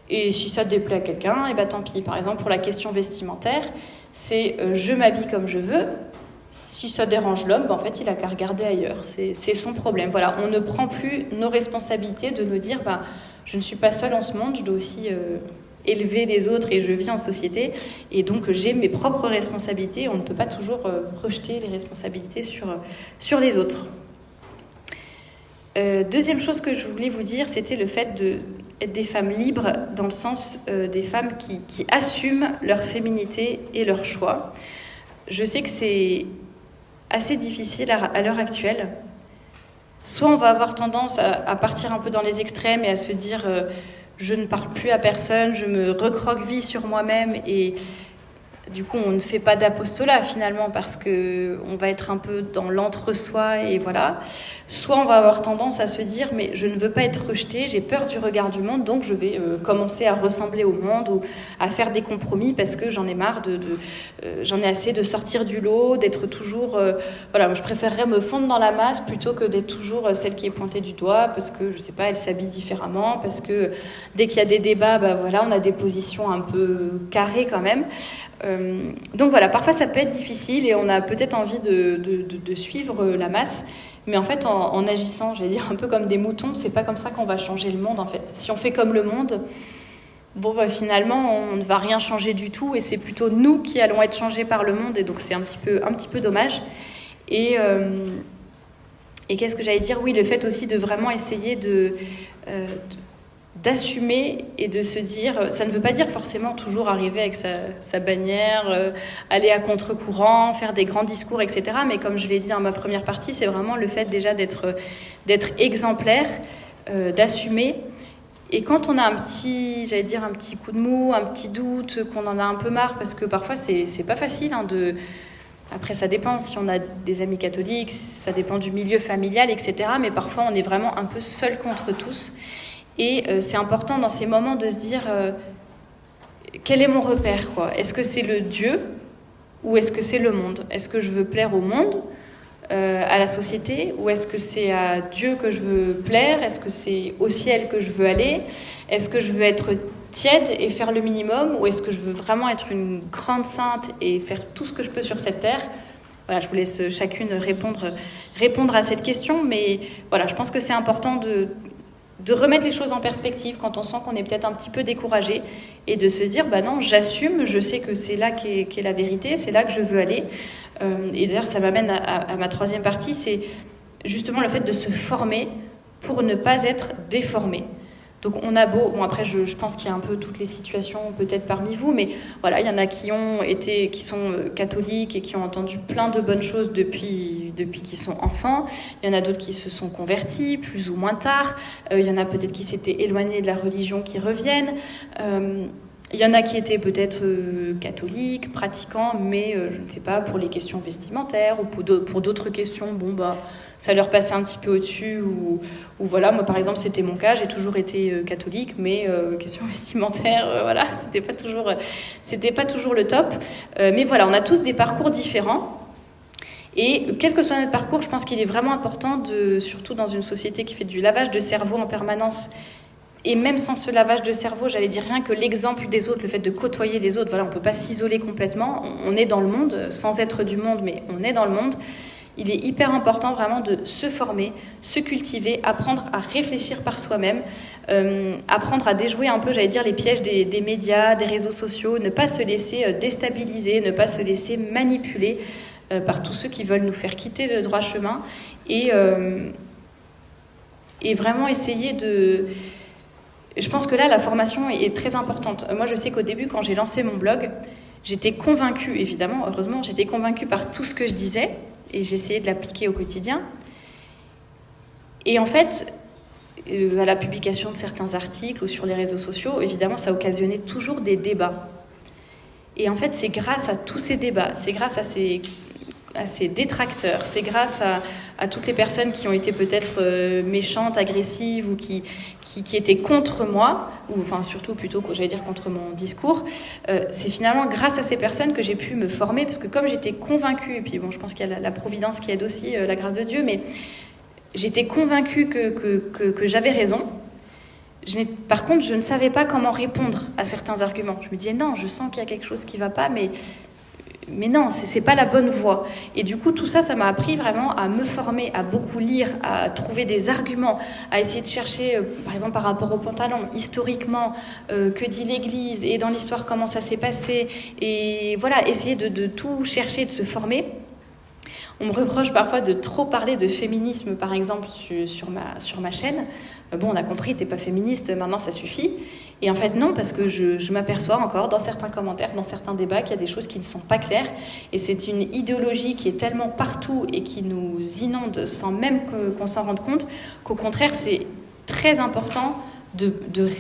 et si ça déplaît à quelqu'un, et ben tant pis. Par exemple pour la question vestimentaire, c'est je m'habille comme je veux. Si ça dérange l'homme, en fait, il n'a qu'à regarder ailleurs. C'est son problème. Voilà, on ne prend plus nos responsabilités de nous dire je ne suis pas seule en ce monde, je dois aussi élever les autres et je vis en société. Et donc, j'ai mes propres responsabilités. On ne peut pas toujours rejeter les responsabilités sur les autres. Deuxième chose que je voulais vous dire, c'était le fait d'être des femmes libres, dans le sens des femmes qui assument leur féminité et leur choix. Je sais que c'est assez difficile à l'heure actuelle. Soit on va avoir tendance à partir un peu dans les extrêmes et à se dire je ne parle plus à personne, je me recroqueville sur moi-même et du coup on ne fait pas d'apostolat finalement parce qu'on va être un peu dans l'entre-soi et voilà. Soit on va avoir tendance à se dire mais je ne veux pas être rejetée, j'ai peur du regard du monde donc je vais commencer à ressembler au monde ou à faire des compromis parce que j'en ai marre j'en ai assez de sortir du lot, d'être toujours voilà, je préférerais me fondre dans la masse plutôt que d'être toujours celle qui est pointée du doigt parce que je sais pas, elle s'habille différemment, parce que dès qu'il y a des débats, voilà, on a des positions un peu carrées quand même. Donc voilà, parfois ça peut être difficile et on a peut-être envie de suivre la masse, mais en fait en agissant, j'allais dire un peu comme des moutons, c'est pas comme ça qu'on va changer le monde en fait. Si on fait comme le monde, finalement on ne va rien changer du tout et c'est plutôt nous qui allons être changés par le monde et donc c'est un petit peu dommage. Et qu'est-ce que j'allais dire ? Oui, le fait aussi de vraiment essayer d'assumer et de se dire, ça ne veut pas dire forcément toujours arriver avec sa bannière, aller à contre-courant, faire des grands discours, etc. Mais comme je l'ai dit dans ma première partie, c'est vraiment le fait déjà d'être exemplaire, d'assumer. Et quand on a un petit coup de mou, un petit doute, qu'on en a un peu marre, parce que parfois c'est pas facile Après, ça dépend si on a des amis catholiques, ça dépend du milieu familial, etc. Mais parfois, on est vraiment un peu seul contre tous. Et c'est important dans ces moments de se dire quel est mon repère, quoi ? Est-ce que c'est le Dieu ou est-ce que c'est le monde ? Est-ce que je veux plaire au monde, à la société, ou est-ce que c'est à Dieu que je veux plaire ? Est-ce que c'est au ciel que je veux aller ? Est-ce que je veux être tiède et faire le minimum, ou est-ce que je veux vraiment être une grande sainte et faire tout ce que je peux sur cette terre ? Voilà, je vous laisse chacune répondre à cette question, mais voilà, je pense que c'est important de remettre les choses en perspective quand on sent qu'on est peut-être un petit peu découragé et de se dire non, j'assume, je sais que c'est là qu'est la vérité, c'est là que je veux aller. Et d'ailleurs ça m'amène à ma troisième partie, c'est justement le fait de se former pour ne pas être déformé. Donc on a beau, bon après je pense qu'il y a un peu toutes les situations peut-être parmi vous, mais voilà, il y en a qui sont catholiques et qui ont entendu plein de bonnes choses depuis qu'ils sont enfants. Il y en a d'autres qui se sont convertis plus ou moins tard. Il y en a peut-être qui s'étaient éloignés de la religion qui reviennent. Il y en a qui étaient peut-être catholiques, pratiquants, mais je ne sais pas, pour les questions vestimentaires ou pour d'autres questions, bon bah ça leur passait un petit peu au-dessus ou voilà, moi par exemple c'était mon cas, j'ai toujours été catholique, mais question vestimentaire, voilà, c'était pas toujours le top. Mais voilà, on a tous des parcours différents. Et quel que soit notre parcours, je pense qu'il est vraiment important, surtout dans une société qui fait du lavage de cerveau en permanence, et même sans ce lavage de cerveau, j'allais dire rien que l'exemple des autres, le fait de côtoyer les autres, voilà, on ne peut pas s'isoler complètement, on est dans le monde, sans être du monde, mais on est dans le monde. Il est hyper important vraiment de se former, se cultiver, apprendre à réfléchir par soi-même, apprendre à déjouer un peu, j'allais dire, les pièges des médias, des réseaux sociaux, ne pas se laisser déstabiliser, ne pas se laisser manipuler par tous ceux qui veulent nous faire quitter le droit chemin et vraiment essayer de... Je pense que là, la formation est très importante. Moi, je sais qu'au début, quand j'ai lancé mon blog, j'étais convaincue, évidemment, heureusement, j'étais convaincue par tout ce que je disais et j'essayais de l'appliquer au quotidien. Et en fait, à la publication de certains articles ou sur les réseaux sociaux, évidemment, ça occasionnait toujours des débats. Et en fait, c'est grâce à tous ces débats, c'est grâce à ces détracteurs, c'est grâce à toutes les personnes qui ont été peut-être méchantes, agressives ou qui étaient contre moi, ou enfin surtout plutôt, j'allais dire, contre mon discours. C'est finalement grâce à ces personnes que j'ai pu me former, parce que comme j'étais convaincue, et puis bon, je pense qu'il y a la providence qui aide aussi, la grâce de Dieu, mais j'étais convaincue que j'avais raison. Par contre, je ne savais pas comment répondre à certains arguments. Je me disais non, je sens qu'il y a quelque chose qui ne va pas, mais non, c'est pas la bonne voie. Et du coup, tout ça, ça m'a appris vraiment à me former, à beaucoup lire, à trouver des arguments, à essayer de chercher, par exemple, par rapport au pantalon, historiquement, que dit l'Église, et dans l'histoire, comment ça s'est passé. Et voilà, essayer de tout chercher, de se former. On me reproche parfois de trop parler de féminisme, par exemple, sur ma chaîne. Bon, on a compris, t'es pas féministe, maintenant ça suffit. Et en fait, non, parce que je m'aperçois encore dans certains commentaires, dans certains débats, qu'il y a des choses qui ne sont pas claires. Et c'est une idéologie qui est tellement partout et qui nous inonde sans même qu'on s'en rende compte, qu'au contraire, c'est très important de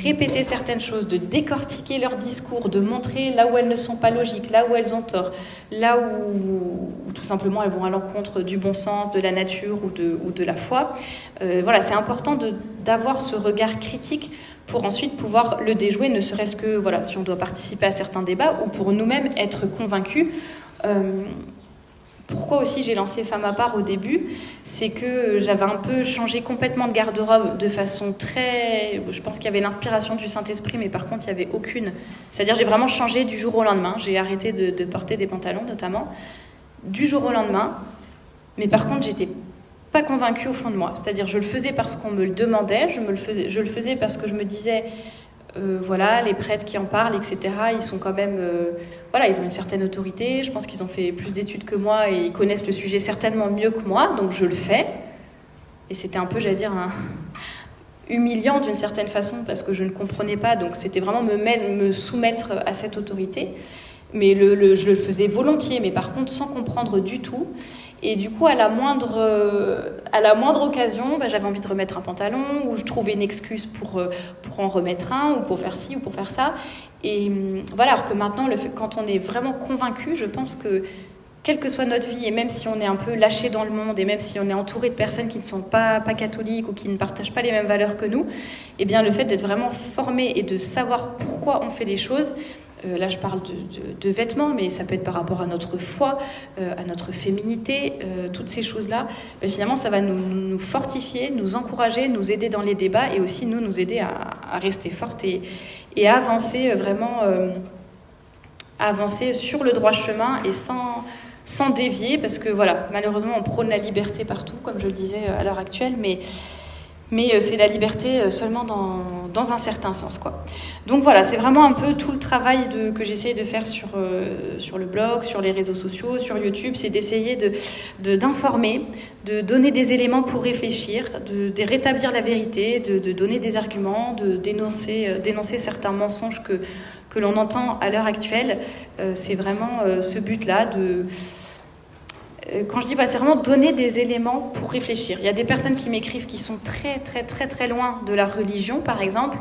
répéter certaines choses, de décortiquer leur discours, de montrer là où elles ne sont pas logiques, là où elles ont tort, là où tout simplement elles vont à l'encontre du bon sens, de la nature ou de la foi. Voilà, c'est important d'avoir ce regard critique pour ensuite pouvoir le déjouer, ne serait-ce que voilà, si on doit participer à certains débats ou pour nous-mêmes être convaincus. Pourquoi aussi j'ai lancé Femme à part au début, c'est que j'avais un peu changé complètement de garde-robe de façon très... Je pense qu'il y avait l'inspiration du Saint-Esprit, mais par contre, il n'y avait aucune... C'est-à-dire, j'ai vraiment changé du jour au lendemain. J'ai arrêté de porter des pantalons, notamment, du jour au lendemain. Mais par contre, j'étais pas convaincue au fond de moi. C'est-à-dire, je le faisais parce qu'on me le demandait, je le faisais parce que je me disais... voilà, les prêtres qui en parlent, etc., ils sont quand même... voilà, ils ont une certaine autorité, je pense qu'ils ont fait plus d'études que moi et ils connaissent le sujet certainement mieux que moi, donc je le fais. Et c'était un peu, j'allais dire, humiliant d'une certaine façon parce que je ne comprenais pas, donc c'était vraiment me soumettre à cette autorité. Mais je le faisais volontiers, mais par contre sans comprendre du tout. Et du coup, à la moindre occasion, j'avais envie de remettre un pantalon, ou je trouvais une excuse pour en remettre un, ou pour faire ci, ou pour faire ça. Et voilà, alors que maintenant, quand on est vraiment convaincu, je pense que, quelle que soit notre vie, et même si on est un peu lâché dans le monde, et même si on est entouré de personnes qui ne sont pas catholiques, ou qui ne partagent pas les mêmes valeurs que nous, eh bien, le fait d'être vraiment formé et de savoir pourquoi on fait les choses, là je parle de vêtements, mais ça peut être par rapport à notre foi, à notre féminité, toutes ces choses-là, finalement ça va nous fortifier, nous encourager, nous aider dans les débats et aussi nous aider à rester fortes et à avancer vraiment avancer sur le droit chemin et sans dévier, parce que voilà, malheureusement on prône la liberté partout, comme je le disais à l'heure actuelle, mais c'est la liberté seulement dans un certain sens, quoi. Donc voilà, c'est vraiment un peu tout le travail que j'essaie de faire sur le blog, sur les réseaux sociaux, sur YouTube, c'est d'essayer d'informer, de donner des éléments pour réfléchir, de rétablir la vérité, de donner des arguments, de dénoncer certains mensonges que l'on entend à l'heure actuelle. C'est vraiment ce but-là quand je dis c'est vraiment donner des éléments pour réfléchir. Il y a des personnes qui m'écrivent qui sont très très très très loin de la religion, par exemple.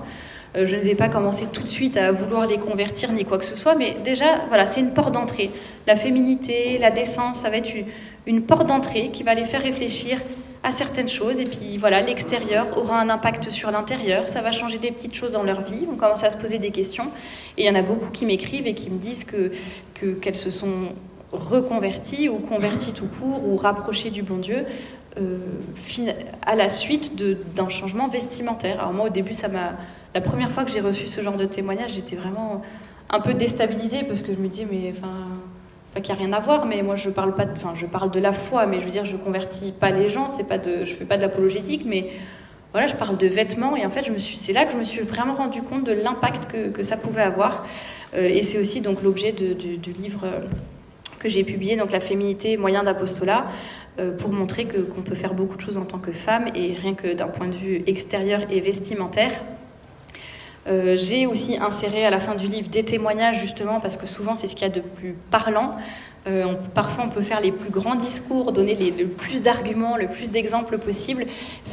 Je ne vais pas commencer tout de suite à vouloir les convertir ni quoi que ce soit, mais déjà, c'est une porte d'entrée. La féminité, la décence, ça va être une porte d'entrée qui va les faire réfléchir à certaines choses. Et puis l'extérieur aura un impact sur l'intérieur. Ça va changer des petites choses dans leur vie. On commence à se poser des questions. Et il y en a beaucoup qui m'écrivent et qui me disent qu'elles se sont reconverties ou converties tout court ou rapprochées du bon Dieu à la suite d'un changement vestimentaire. Alors moi, au début, la première fois que j'ai reçu ce genre de témoignage, j'étais vraiment un peu déstabilisée parce que je me disais, mais qu'il n'y a rien à voir, mais moi je parle de la foi, mais je veux dire, je convertis pas les gens, je fais pas de l'apologétique, mais voilà, je parle de vêtements, et en fait, c'est là que je me suis vraiment rendu compte de l'impact que ça pouvait avoir. Et c'est aussi donc l'objet du livre que j'ai publié, donc La féminité, moyen d'apostolat, pour montrer qu'on peut faire beaucoup de choses en tant que femme, et rien que d'un point de vue extérieur et vestimentaire. J'ai aussi inséré à la fin du livre des témoignages, justement, parce que souvent c'est ce qu'il y a de plus parlant. Parfois on peut faire les plus grands discours, donner le plus d'arguments, le plus d'exemples possible.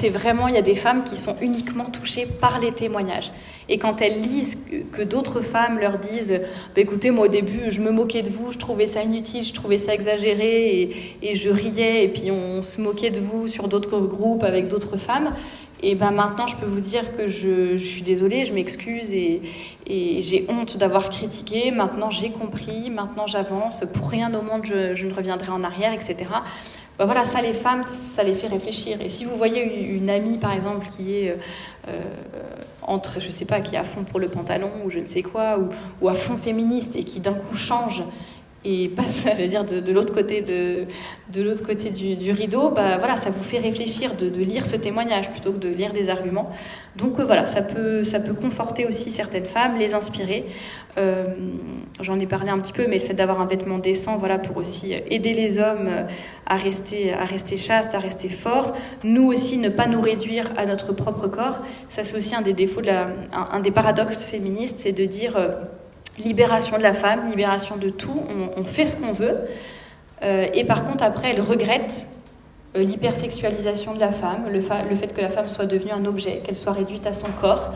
Il y a des femmes qui sont uniquement touchées par les témoignages. Et quand elles lisent que d'autres femmes leur disent écoutez, moi au début je me moquais de vous, je trouvais ça inutile, je trouvais ça exagéré, et je riais, et puis on se moquait de vous sur d'autres groupes avec d'autres femmes. Et maintenant, je peux vous dire que je suis désolée, je m'excuse et j'ai honte d'avoir critiqué. Maintenant, j'ai compris, maintenant j'avance. Pour rien au monde, je ne reviendrai en arrière, etc. Ça, les femmes, ça les fait réfléchir. Et si vous voyez une amie, par exemple, qui est qui est à fond pour le pantalon ou je ne sais quoi, ou à fond féministe et qui d'un coup change et passe, de l'autre côté du rideau, ça vous fait réfléchir de lire ce témoignage plutôt que de lire des arguments. Donc ça peut conforter aussi certaines femmes, les inspirer. J'en ai parlé un petit peu, mais le fait d'avoir un vêtement décent, pour aussi aider les hommes à rester chastes, à rester forts. Nous aussi, ne pas nous réduire à notre propre corps. Ça, c'est aussi un des défauts, un des paradoxes féministes, c'est de dire libération de la femme, libération de tout, on fait ce qu'on veut, et par contre après elle regrette l'hypersexualisation de la femme, le fait que la femme soit devenue un objet, qu'elle soit réduite à son corps.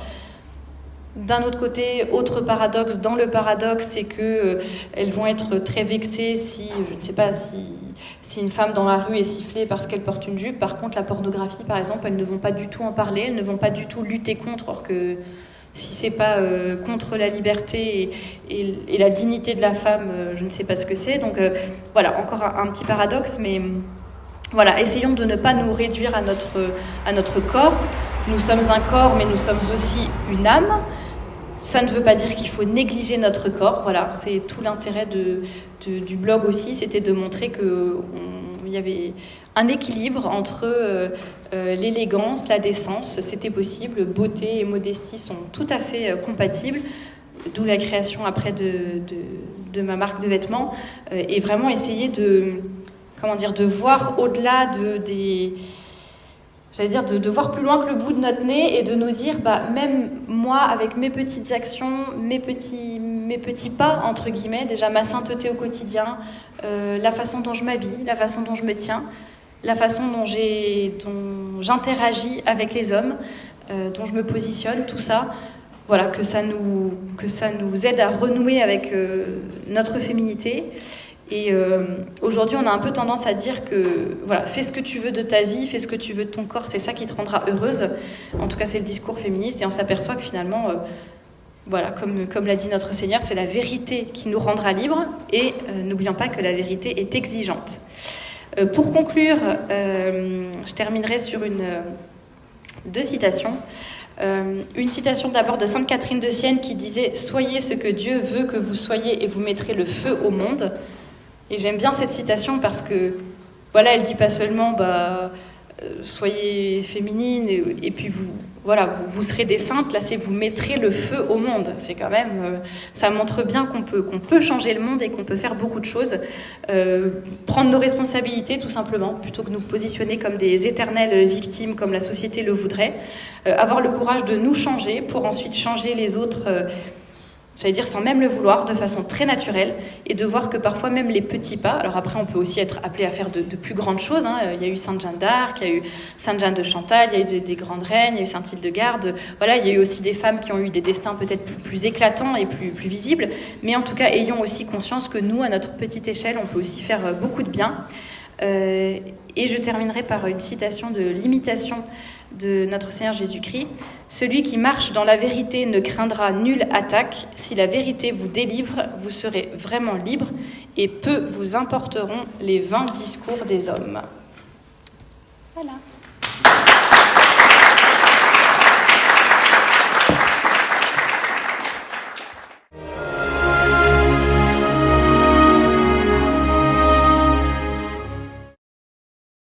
D'un autre côté, autre paradoxe, dans le paradoxe, c'est que elles vont être très vexées si une femme dans la rue est sifflée parce qu'elle porte une jupe. Par contre, la pornographie, par exemple, elles ne vont pas du tout en parler, elles ne vont pas du tout lutter contre, or que si c'est pas contre la liberté et la dignité de la femme, je ne sais pas ce que c'est. Donc encore un petit paradoxe, mais essayons de ne pas nous réduire à notre corps. Nous sommes un corps, mais nous sommes aussi une âme. Ça ne veut pas dire qu'il faut négliger notre corps. C'est tout l'intérêt du blog aussi, c'était de montrer qu'il y avait un équilibre entre l'élégance, la décence, c'était possible. Beauté et modestie sont tout à fait compatibles, d'où la création après de ma marque de vêtements, et vraiment essayer de voir au-delà de voir plus loin que le bout de notre nez et de nous dire, même moi, avec mes petites actions, mes petits pas, entre guillemets, déjà ma sainteté au quotidien, la façon dont je m'habille, la façon dont je me tiens, la façon dont j'interagis avec les hommes, dont je me positionne, tout ça, que ça nous aide à renouer avec notre féminité. Et aujourd'hui, on a un peu tendance à dire que fais ce que tu veux de ta vie, fais ce que tu veux de ton corps, c'est ça qui te rendra heureuse. En tout cas, c'est le discours féministe, et on s'aperçoit que finalement, comme l'a dit notre Seigneur, c'est la vérité qui nous rendra libres, et n'oublions pas que la vérité est exigeante. Pour conclure, je terminerai sur deux citations. Une citation d'abord de Sainte Catherine de Sienne qui disait « Soyez ce que Dieu veut que vous soyez et vous mettrez le feu au monde ». Et j'aime bien cette citation parce que, elle dit pas seulement soyez féminine et puis vous serez des saintes. Là, c'est vous mettrez le feu au monde. C'est quand même, ça montre bien qu'on peut changer le monde et qu'on peut faire beaucoup de choses. Prendre nos responsabilités, tout simplement, plutôt que nous positionner comme des éternelles victimes, comme la société le voudrait. Avoir le courage de nous changer pour ensuite changer les autres. J'allais dire sans même le vouloir, de façon très naturelle, et de voir que parfois même les petits pas, alors après on peut aussi être appelé à faire de plus grandes choses, hein. Il y a eu Sainte Jeanne d'Arc, il y a eu Sainte Jeanne de Chantal, il y a eu des grandes reines, il y a eu Sainte Hildegarde, voilà, il y a eu aussi des femmes qui ont eu des destins peut-être plus éclatants et plus visibles, mais en tout cas ayons aussi conscience que nous, à notre petite échelle, on peut aussi faire beaucoup de bien. Et je terminerai par une citation de l'imitation de notre Seigneur Jésus-Christ. « Celui qui marche dans la vérité ne craindra nulle attaque. Si la vérité vous délivre, vous serez vraiment libre et peu vous importeront les vains discours des hommes. » Voilà.